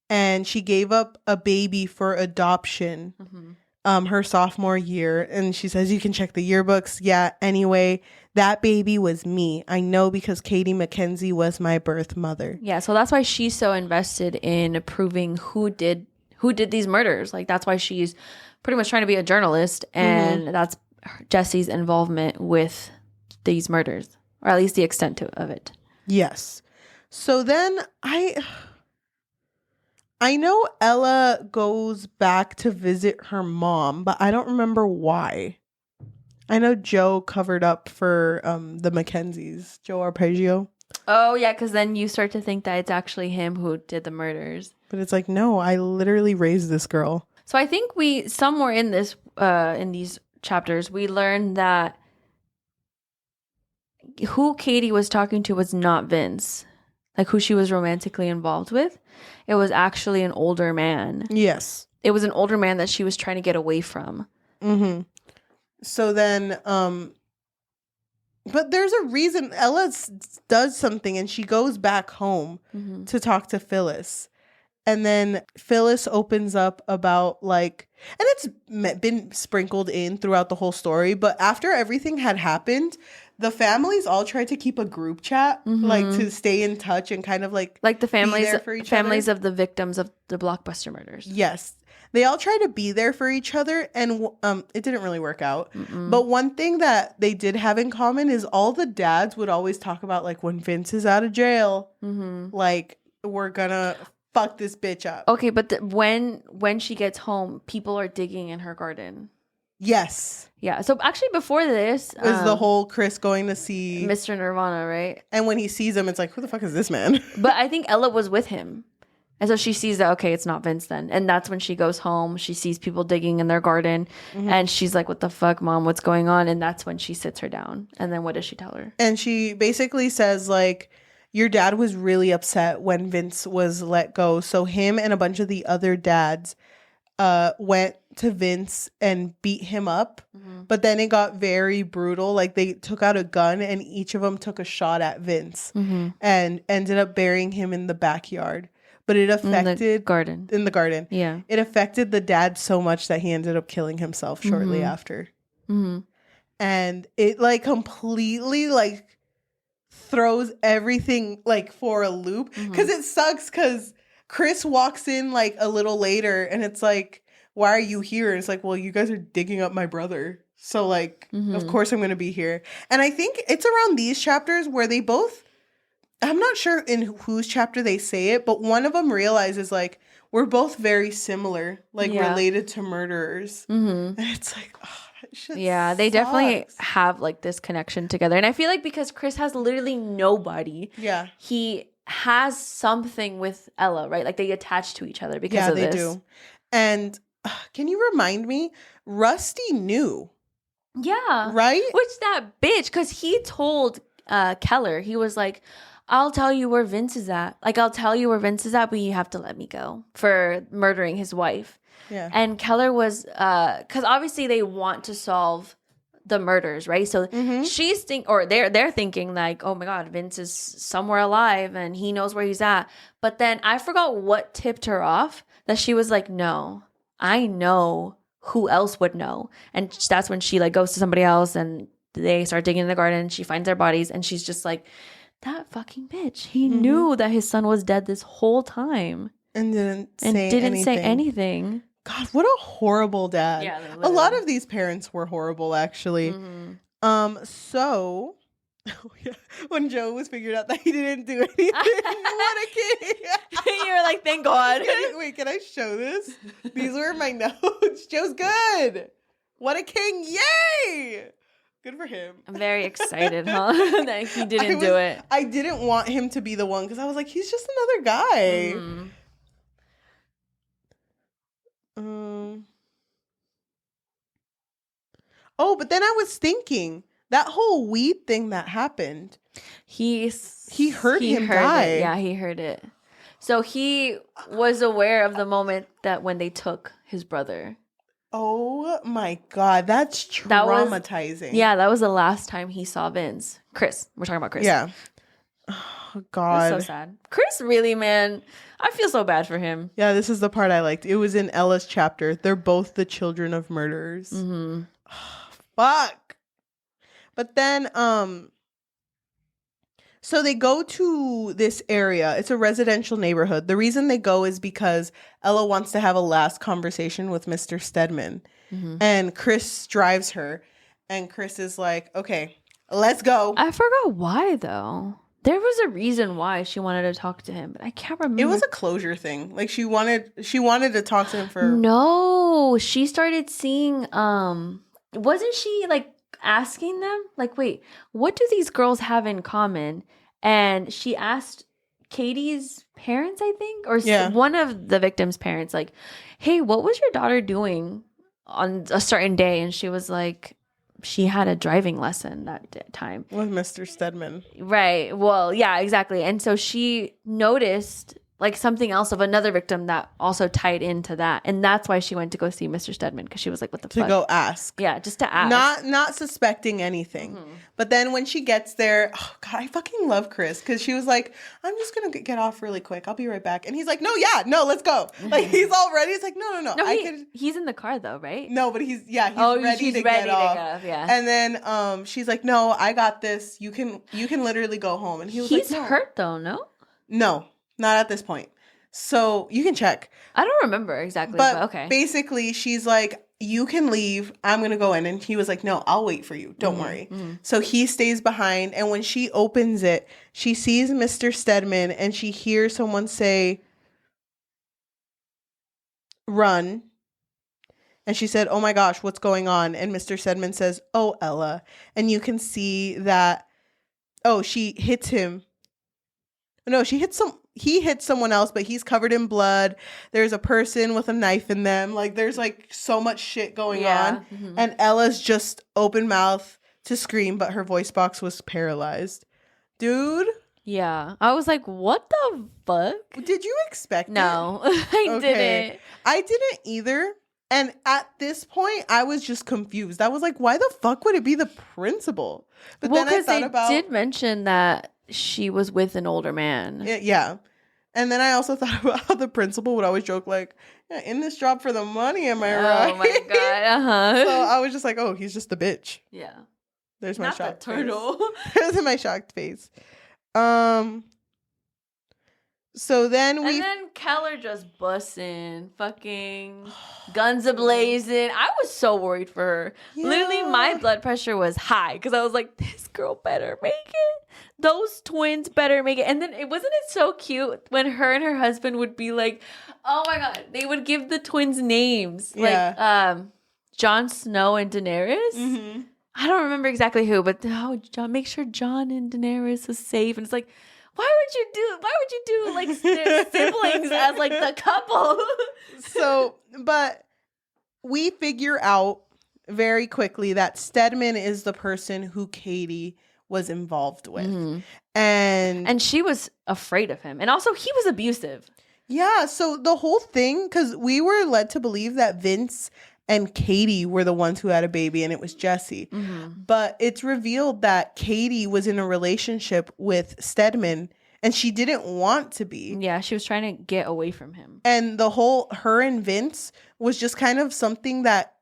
and she gave up a baby for adoption her sophomore year. And she says, you can check the yearbooks. Anyway, that baby was me. I know because Katie McKenzie was my birth mother. Yeah, so that's why she's so invested in proving who did these murders. Like, that's why she's pretty much trying to be a journalist, and that's Jesse's involvement with these murders, or at least the extent of it. Yes. So then I know Ella goes back to visit her mom, but I don't remember why. I know Joe covered up for the Mackenzies, Joe Arpeggio. Oh, yeah, because then you start to think that it's actually him who did the murders. But it's like, no, I literally raised this girl. So I think somewhere in this, in these chapters, we learned that who Katie was talking to was not Vince, like who she was romantically involved with. It was actually an older man. Yes. It was an older man that she was trying to get away from. So then, but there's a reason Ella does something and she goes back home to talk to Phyllis. And then Phyllis opens up about like, and it's been sprinkled in throughout the whole story, but after everything had happened, the families all tried to keep a group chat, like to stay in touch and kind of like the families of the victims of the Blockbuster murders. Yes. They all try to be there for each other, and it didn't really work out. But one thing that they did have in common is all the dads would always talk about like when Vince is out of jail, like we're gonna fuck this bitch up. Okay, but when she gets home, people are digging in her garden. Yes. Yeah. So actually, before this is the whole Chris going to see Mr. Nirvana, right? And when he sees him, it's like, who the fuck is this man? But I think Ella was with him, And so she sees that, okay, it's not Vince then. And that's when she goes home. She sees people digging in their garden. And she's like, what the fuck, Mom? What's going on? And that's when she sits her down. And then what does she tell her? And she basically says, like, your dad was really upset when Vince was let go. So him and a bunch of the other dads went to Vince and beat him up. But then it got very brutal. Like, they took out a gun and each of them took a shot at Vince and ended up burying him in the backyard. But it affected... In the garden. Yeah. It affected the dad so much that he ended up killing himself shortly after. And it, like, completely, like, throws everything, like, for a loop. Because it sucks because Chris walks in, like, a little later and it's like, why are you here? And it's like, well, you guys are digging up my brother. So, like, of course I'm going to be here. And I think it's around these chapters where they both... I'm not sure in whose chapter they say it, but one of them realizes, like, we're both very similar, like, related to murderers. And it's like, oh, that shit they definitely have, like, this connection together. And I feel like because Chris has literally nobody, he has something with Ella, right? Like, they attach to each other because of this. Yeah, they do. And can you remind me? Rusty knew. Yeah. Right? Which that bitch, because he told Keller, he was like, I'll tell you where Vince is at. Like, I'll tell you where Vince is at, but you have to let me go for murdering his wife. Yeah. And Keller was, because obviously they want to solve the murders, right? So she's they're thinking like, oh my God, Vince is somewhere alive and he knows where he's at. But then I forgot what tipped her off that she was like, no, I know who else would know. And that's when she like goes to somebody else and they start digging in the garden. She finds their bodies and she's just like, that fucking bitch. He knew that his son was dead this whole time. And didn't say anything. God, what a horrible dad. Yeah, a lot of these parents were horrible, actually. So, when Joe was figured out that he didn't do anything, what a king. You were like, thank God. Wait, can I show this? These were my notes. Joe's good. What a king. Yay. Good for him. I'm very excited, huh? That he didn't do it. I didn't want him to be the one because I was like, he's just another guy. Oh, but then I was thinking that whole weed thing that happened. He heard him die. It. Yeah, he heard it. So he was aware of the moment that when they took his brother. Oh my God, that's traumatizing. That was the last time he saw Vince. Chris. We're talking about Chris. Yeah. Oh God. That's so sad. Chris, really, man. I feel so bad for him. Yeah, this is the part I liked. It was in Ella's chapter. They're both the children of murderers. Fuck. But then, so they go to this area. It's a residential neighborhood. The reason they go is because Ella wants to have a last conversation with Mr. Stedman. And Chris drives her. And Chris is like, okay, let's go. I forgot why, though. There was a reason why she wanted to talk to him, but I can't remember. It was a closure thing. Like, she wanted to talk to him for... No, she started seeing... Wasn't she, like, asking them? Like, wait, what do these girls have in common? And she asked Katie's parents, I think, or one of the victims' parents, like, hey, what was your daughter doing on a certain day? And she was like, she had a driving lesson that time. With Mr. Stedman. Right. Well, yeah, exactly. And so she noticed like something else of another victim that also tied into that. And that's why she went to go see Mr. Stedman, because she was like, what the fuck? To go ask. Yeah, just to ask. Not suspecting anything. But then when she gets there, oh God, I fucking love Chris, because she was like, I'm just going to get off really quick. I'll be right back. And he's like, no, let's go. Like, he's all ready. He's like, no. He's in the car though, right? No, but he's ready to get off. Yeah. And then she's like, no, I got this. You can literally go home. And he's like, no. Hurt though, no? No. Not at this point. So you can check. I don't remember exactly, but okay. Basically, she's like, you can leave. I'm going to go in. And he was like, no, I'll wait for you. Don't worry. So he stays behind. And when she opens it, she sees Mr. Stedman and she hears someone say, run. And she said, oh my gosh, what's going on? And Mr. Stedman says, oh, Ella. And you can see that, she hits him. No, he hit someone else, but he's covered in blood. There's a person with a knife in them. Like, there's like so much shit going on. Mm-hmm. And Ella's just open mouth to scream, but her voice box was paralyzed. Dude. Yeah. I was like, what the fuck? Did you expect it? No, I didn't. I didn't either. And at this point, I was just confused. I was like, why the fuck would it be the principal? But Well, then I because thought they did mention that she was with an older man. Yeah. And then I also thought about how the principal would always joke like, yeah, in this job for the money, am I right? Oh my God. Uh-huh. So I was just like, oh, he's just a bitch. Yeah. There's my Not the shocked turtle. face. There's my shocked face. So then And then Keller just busting, fucking guns a-blazing. I was so worried for her. Yeah. Literally, my blood pressure was high because I was like, this girl better make it. Those twins better make it. And then wasn't it so cute when her and her husband would be like, oh my God, they would give the twins names. Yeah. Like Jon Snow and Daenerys. Mm-hmm. I don't remember exactly who, but John, make sure Jon and Daenerys is safe. And it's like, why would you do like their siblings as like the couple? So, but we figure out very quickly that Stedman is the person who Katie was involved with. Mm-hmm. And she was afraid of him. And also he was abusive. Yeah, so the whole thing, because we were led to believe that Vince and Katie were the ones who had a baby and it was Jesse. Mm-hmm. But it's revealed that Katie was in a relationship with Stedman and she didn't want to be. Yeah, she was trying to get away from him. And the whole her and Vince was just kind of something that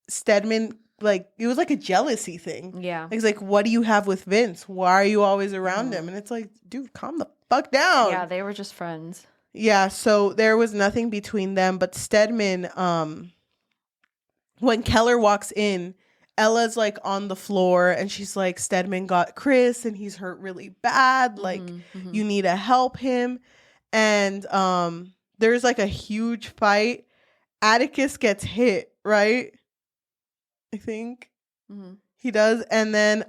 Stedman, like, it was like a jealousy thing. Yeah. It's like, what do you have with Vince? Why are you always around him? And it's like, dude, calm the fuck down. Yeah, they were just friends. Yeah, so there was nothing between them, but Stedman, when Keller walks in, Ella's like on the floor and she's like, Stedman got Chris and he's hurt really bad. Like, you need to help him. And there's like a huge fight. Atticus gets hit, right? I think he does. And then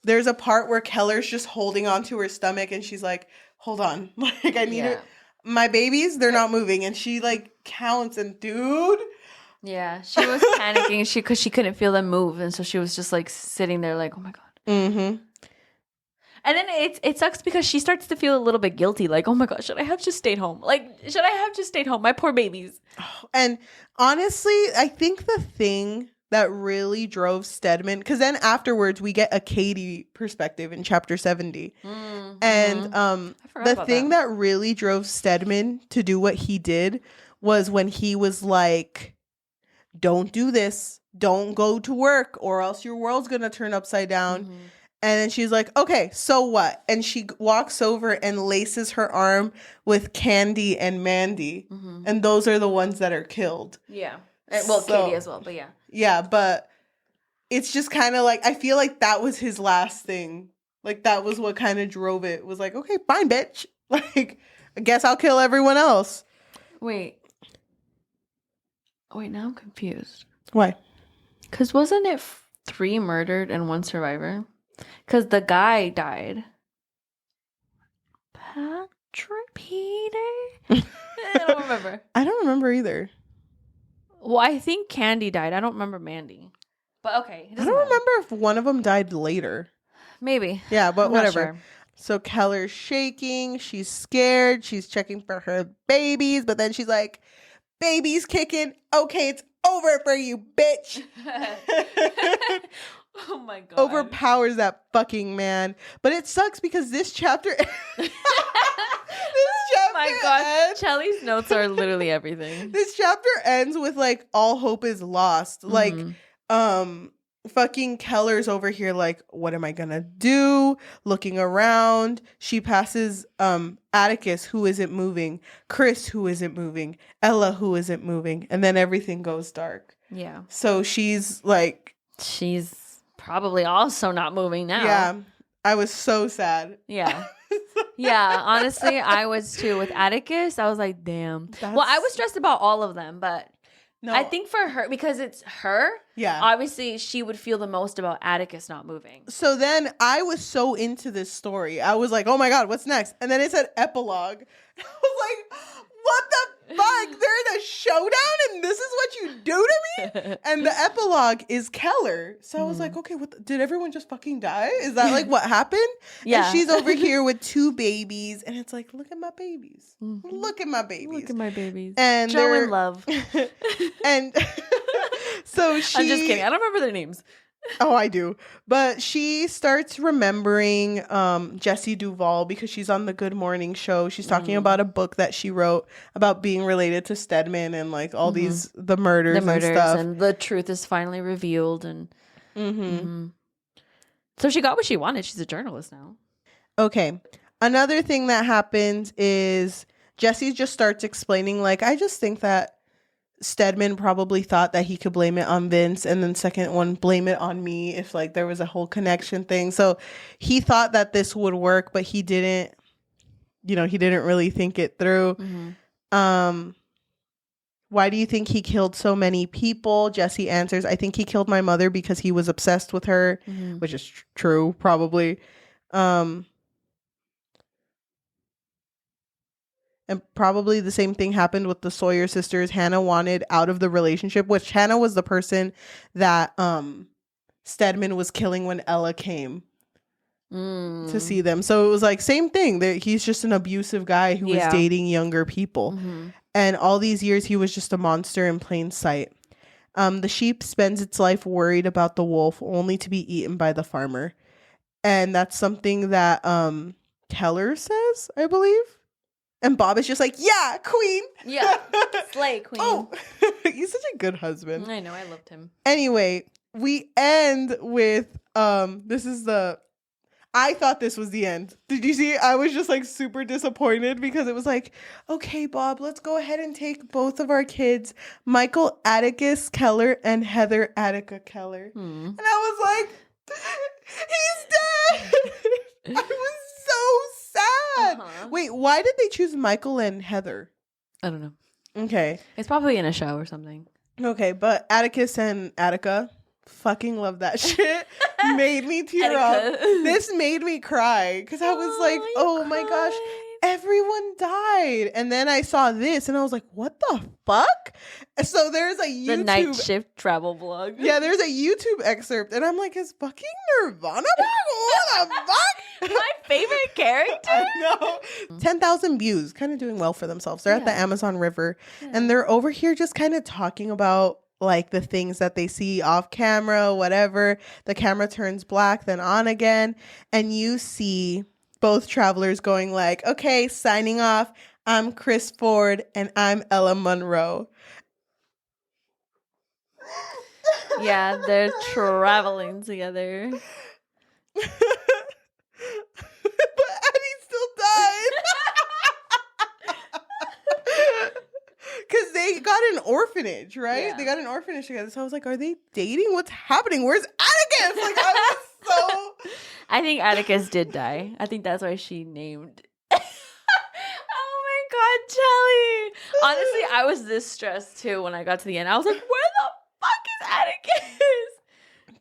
there's a part where Keller's just holding onto her stomach and she's like, hold on. Like, I need it. My babies, they're not moving. And she like counts and dude. Yeah, she was panicking because she couldn't feel them move. And so she was just like sitting there like, oh my God. Mm-hmm. And then it sucks because she starts to feel a little bit guilty. Like, oh my God, should I have just stayed home? Like, should I have just stayed home? My poor babies. And honestly, I think the thing that really drove Stedman, because then afterwards we get a Katie perspective in chapter 70. And the thing that really drove Stedman to do what he did was when he was like, don't do this. Don't go to work or else your world's going to turn upside down. And then she's like, okay, so what? And she walks over and laces her arm with Candy and Mandy. And those are the ones that are killed. Yeah. Well, so, Katie as well, but yeah. Yeah, but it's just kind of like, I feel like that was his last thing. Like, that was what kind of drove it. Was like, okay, fine, bitch. Like, I guess I'll kill everyone else. Wait, now I'm confused. Why? Because wasn't it 3 murdered and 1 survivor? Because the guy died. Peter? I don't remember. I don't remember either. Well, I think Candy died. I don't remember Mandy. But okay. I don't remember if one of them died later. Maybe. Yeah, but I'm whatever. Sure. So Keller's shaking. She's scared. She's checking for her babies. But then she's like, baby's kicking. Okay, it's over for you, bitch. Oh my God. Overpowers that fucking man. But it sucks because this chapter... my God, Cheli's notes are literally everything. This chapter ends with like all hope is lost. Like, fucking Keller's over here like, what am I gonna do? Looking around. She passes Atticus, who isn't moving, Chris, who isn't moving, Ella, who isn't moving, and then everything goes dark. Yeah. So she's like, she's probably also not moving now. Yeah. I was so sad. Yeah. Yeah, honestly, I was too. With Atticus, I was like, damn. Well, I was stressed about all of them, but No, I think for her, because it's her, yeah. obviously she would feel the most about Atticus not moving. So then I was so into this story. I was like, oh my God, what's next? And then it said epilogue. I was like, what the fuck? They're in a showdown and this is what you do to me? And the epilogue is Keller. So I was like, okay, did everyone just fucking die? Is that like what happened? Yeah. And she's over here with 2 babies. And it's like, look at my babies. Look at my babies. Look at my babies. And Joe they're and Love. And so she... I'm just kidding. I don't remember their names. Oh, I do. But she starts remembering Jessie Duvall because she's on the Good Morning show. She's talking about a book that she wrote about being related to Stedman and like all these the murders and stuff. And the truth is finally revealed. And so she got what she wanted. She's a journalist now. Okay. Another thing that happens is Jessie just starts explaining, like, I just think that Stedman probably thought that he could blame it on Vince, and then second one, blame it on me if like there was a whole connection thing. So he thought that this would work, but he didn't, he didn't really think it through. Why do you think he killed so many people? Jessie answers, I think he killed my mother because he was obsessed with her, which is true, probably. And probably the same thing happened with the Sawyer sisters. Hannah wanted out of the relationship, which Hannah was the person that Stedman was killing when Ella came to see them. So it was like same thing. He's just an abusive guy who was dating younger people. And all these years he was just a monster in plain sight. The sheep spends its life worried about the wolf only to be eaten by the farmer. And that's something that Keller says, I believe. And Bob is just like, yeah, queen. Yeah, slay queen. Oh, he's such a good husband. I know, I loved him. Anyway, we end with, I thought this was the end. Did you see? I was just like super disappointed because it was like, okay, Bob, let's go ahead and take both of our kids, Michael Atticus Keller and Heather Attica Keller. And I was like, he's dead. I was so sad. Wait, why did they choose Michael and Heather? I don't know. Okay. It's probably in a show or something. Okay, but Atticus and Attica, fucking love that shit. Made me tear up. This made me cry because I was like, oh my gosh, everyone died. And then I saw this and I was like, what the fuck? So there's a YouTube... The night shift travel vlog. Yeah, there's a YouTube excerpt and I'm like, is fucking Nirvana back? What the fuck? My favorite character. I know. 10,000 views, kind of doing well for themselves. They're at the Amazon River and they're over here just kind of talking about like the things that they see off camera, whatever. The camera turns black, then on again. And you see both travelers going like, okay, signing off. I'm Chris Ford and I'm Ella Monroe. Yeah, they're traveling together. But Eddie still died. Because they got an orphanage, right? Yeah. They got an orphanage together. So I was like, are they dating? What's happening? Where's Atticus? Like, I was so... I think Atticus did die. I think that's why she named... Oh my God, Cheli! Honestly, I was this stressed too when I got to the end. I was like, where the fuck is Atticus?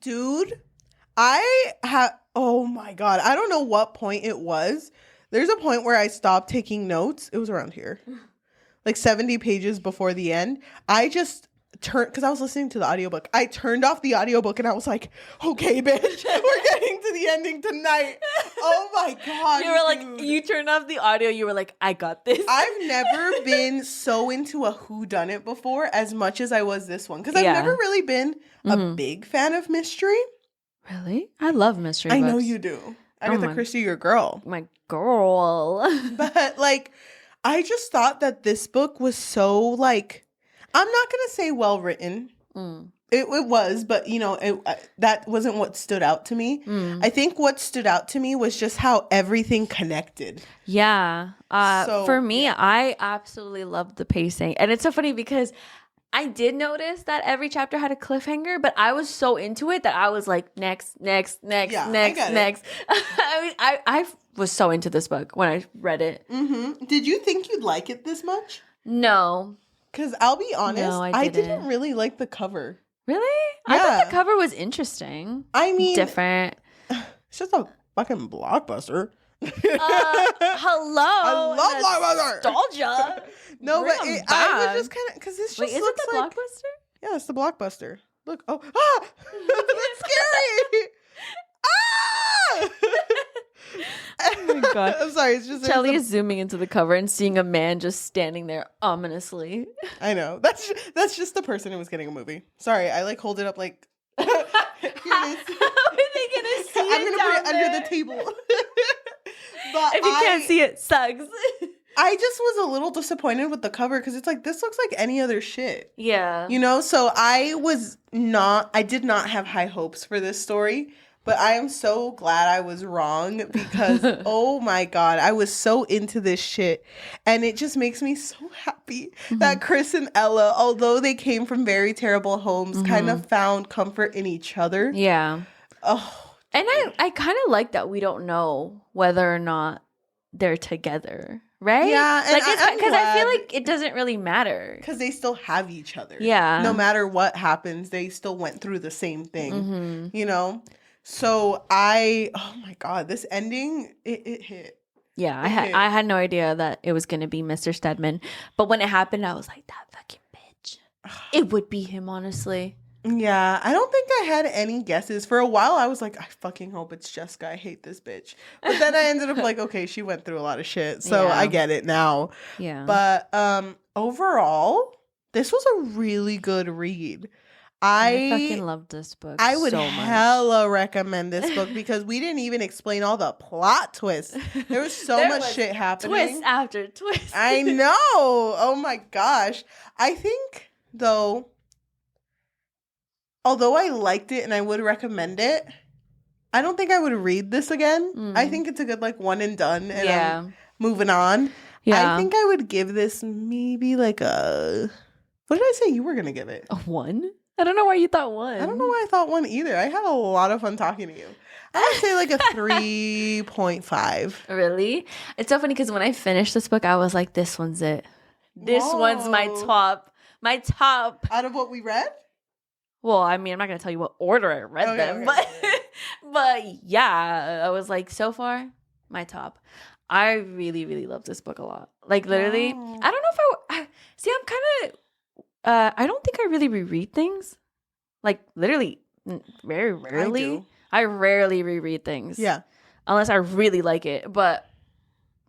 Dude, oh my God. I don't know what point it was. There's a point where I stopped taking notes. It was around here. Like 70 pages before the end. I just turned, because I was listening to the audiobook. I turned off the audiobook and I was like, okay, bitch, we're getting to the ending tonight. Oh my God. You were like, you turned off the audio. You were like, I got this. I've never been so into a whodunit before as much as I was this one. Because I've never really been a big fan of mystery. Really? I love mystery I books. know you do. I got the Christy, your girl. My girl. But like, I just thought that this book was so like, I'm not going to say well written. It was, but that wasn't what stood out to me. I think what stood out to me was just how everything connected. Yeah. For me, I absolutely loved the pacing. And it's so funny because I did notice that every chapter had a cliffhanger, but I was so into it that I was like, next. I mean, I was so into this book when I read it. Did you think you'd like it this much? No. Because I'll be honest, No, I didn't really like the cover. Really? I thought the cover was interesting. I mean, different. It's just a fucking blockbuster. Hello. I love blockbuster. Nostalgia. No, but I was just kind of because this just is looks it the like blockbuster? Yeah, it's the blockbuster. Look, that's scary. Oh my god! I'm sorry. It's just Cheli is zooming into the cover and seeing a man just standing there ominously. I know that's just the person who was getting a movie. Sorry, I like hold it up like. Here it is. How are they gonna see it? I'm gonna put it under the table. But if you can't see it, sucks. I just was a little disappointed with the cover because it's like this looks like any other shit. Yeah, you know. So I did not have high hopes for this story. But I am so glad I was wrong because, oh my God, I was so into this shit. And it just makes me so happy that Chris and Ella, although they came from very terrible homes, kind of found comfort in each other. Yeah. Oh. And I kind of like that we don't know whether or not they're together, right? Yeah. Like, because I feel like it doesn't really matter. Because they still have each other. Yeah. No matter what happens, they still went through the same thing, you know? So oh my God, this ending, it hit. Yeah, I had no idea that it was going to be Mr. Stedman. But when it happened, I was like, that fucking bitch. It would be him, honestly. Yeah, I don't think I had any guesses. For a while, I was like, I fucking hope it's Jessica. I hate this bitch. But then I ended up like, okay, she went through a lot of shit. So I get it now. Yeah. But overall, this was a really good read. I fucking loved this book. I would so much. hella recommend this book because we didn't even explain all the plot twists. There was so much shit happening. Twist after twist. I know. Oh my gosh. I think though, although I liked it and I would recommend it, I don't think I would read this again. I think it's a good like one and done and I'm moving on. Yeah. I think I would give this maybe like what did I say you were going to give it? A 1? I don't know why you thought 1. I don't know why I thought 1 either. I had a lot of fun talking to you. I would say like a 3.5. Really? It's so funny because when I finished this book, I was like, this one's it. This one's my top. My top. Out of what we read? Well, I mean, I'm not going to tell you what order I read them. But yeah, I was like, so far, my top. I really, really love this book a lot. Like literally, I don't know if I'm kind of... I don't think I really reread things. Like literally, very rarely. I rarely reread things. Yeah. Unless I really like it. But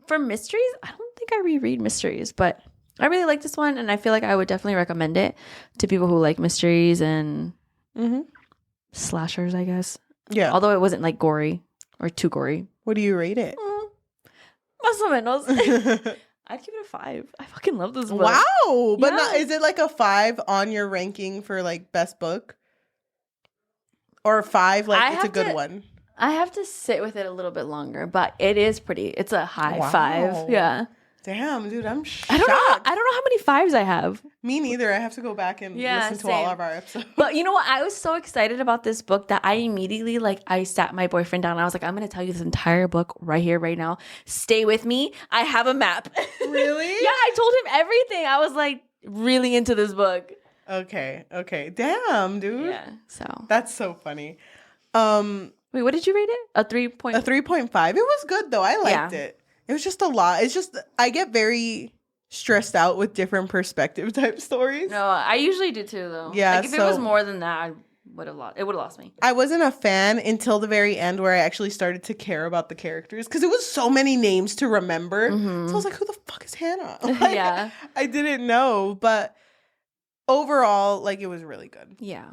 for mysteries, I don't think I reread mysteries. But I really like this one, and I feel like I would definitely recommend it to people who like mysteries and slashers, I guess. Yeah. Although it wasn't like gory or too gory. What do you rate it? Más o menos. I'd give it a 5. I fucking love this book. Wow. But is it like a 5 on your ranking for like best book? Or a 5 like it's a good one? I have to sit with it a little bit longer, but it is pretty. It's a high 5. Yeah. Damn, dude, I'm shocked. I don't know how many 5s I have. Me neither. I have to go back and listen to all of our episodes. But you know what? I was so excited about this book that I immediately, I sat my boyfriend down and I was like, I'm going to tell you this entire book right here, right now. Stay with me. I have a map. Really? Yeah, I told him everything. I was like really into this book. Okay. Damn, dude. Yeah, so. That's so funny. Wait, what did you rate it? A 3.5? A 3.5. It was good, though. I liked it. It was just a lot. It's just, I get very stressed out with different perspective type stories. No, I usually do too, though. Yeah, if it was more than that, it would have lost me. I wasn't a fan until the very end where I actually started to care about the characters because it was so many names to remember. So I was like, who the fuck is Hannah? Yeah. I didn't know, but overall, it was really good. Yeah.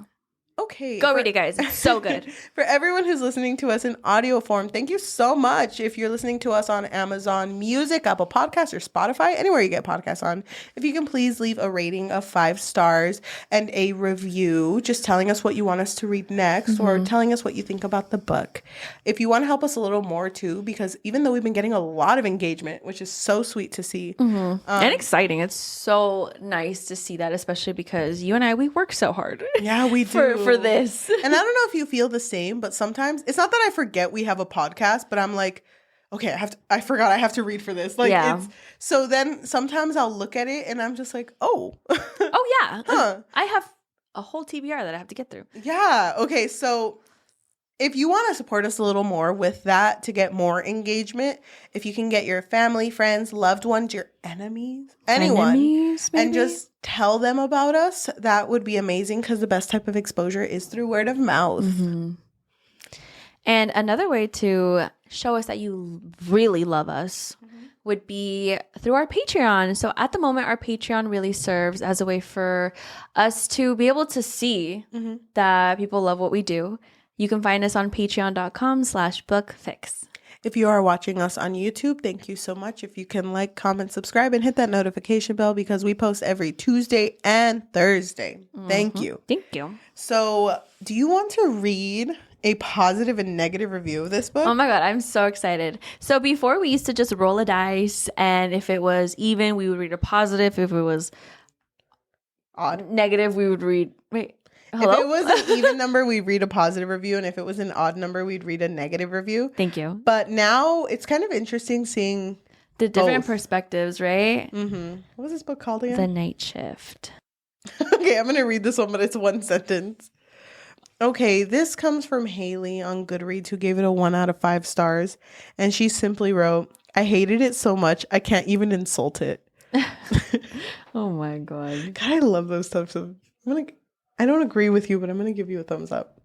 Okay. Go read it, guys. It's so good. For everyone who's listening to us in audio form, thank you so much. If you're listening to us on Amazon Music, Apple Podcasts, or Spotify, anywhere you get podcasts on, if you can please leave a rating of 5 stars and a review, just telling us what you want us to read next or telling us what you think about the book. If you want to help us a little more too, because even though we've been getting a lot of engagement, which is so sweet to see. And exciting. It's so nice to see that, especially because you and I, we work so hard. Yeah, we do. For this. And I don't know if you feel the same, but sometimes it's not that I forget we have a podcast, but I'm like, okay, I forgot I have to read for this. Like, it's, so then sometimes I'll look at it and I'm just like, oh. Oh, yeah. Huh. I have a whole TBR that I have to get through. Yeah. Okay. So if you want to support us a little more with that to get more engagement, if you can get your family, friends, loved ones, your anyone, and just tell them about us, that would be amazing, because the best type of exposure is through word of mouth. Mm-hmm. And another way to show us that you really love us would be through our Patreon. So at the moment, our Patreon really serves as a way for us to be able to see that people love what we do. You can find us on patreon.com/bookfix. If you are watching us on YouTube, thank you so much. If you can like, comment, subscribe, and hit that notification bell, because we post every Tuesday and Thursday. Thank you. Thank you. So do you want to read a positive and negative review of this book? Oh my God, I'm so excited. So before, we used to just roll a dice, and if it was even, we would read a positive. If it was negative, we would read... Wait. Hello? If it was an even number, we'd read a positive review. And if it was an odd number, we'd read a negative review. Thank you. But now it's kind of interesting seeing the different both perspectives, right? What was this book called again? The Night Shift. Okay, I'm going to read this one, but it's one sentence. Okay, this comes from Haley on Goodreads, who gave it a 1 out of 5 stars. And she simply wrote, I hated it so much, I can't even insult it. Oh my God. God, I love those types of... I don't agree with you, but I'm going to give you a thumbs up.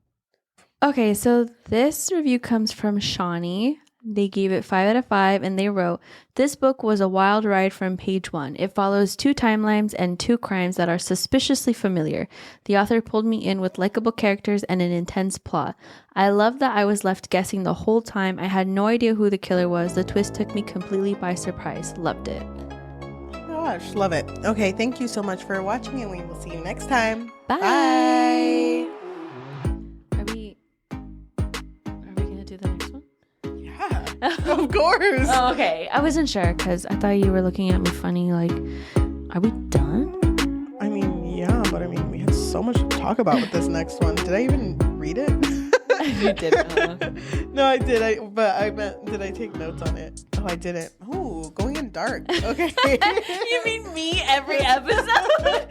Okay, so this review comes from Shawnee. They gave it 5 out of 5, and they wrote, this book was a wild ride from page 1. It follows 2 timelines and 2 crimes that are suspiciously familiar. The author pulled me in with likable characters and an intense plot. I love that I was left guessing the whole time. I had no idea who the killer was. The twist took me completely by surprise. Loved it. Gosh, love it. Okay, thank you so much for watching, and we will see you next time. Bye. Bye. Are we gonna do the next one? Yeah, of course. Oh, okay. I wasn't sure, because I thought you were looking at me funny, like, are we done? I mean, yeah, but I mean, we had so much to talk about with this next one. Did I even read it? You did. No, I did. I meant, did I take notes on it? Oh, I didn't. Oh, going in dark. Okay. You mean me every episode?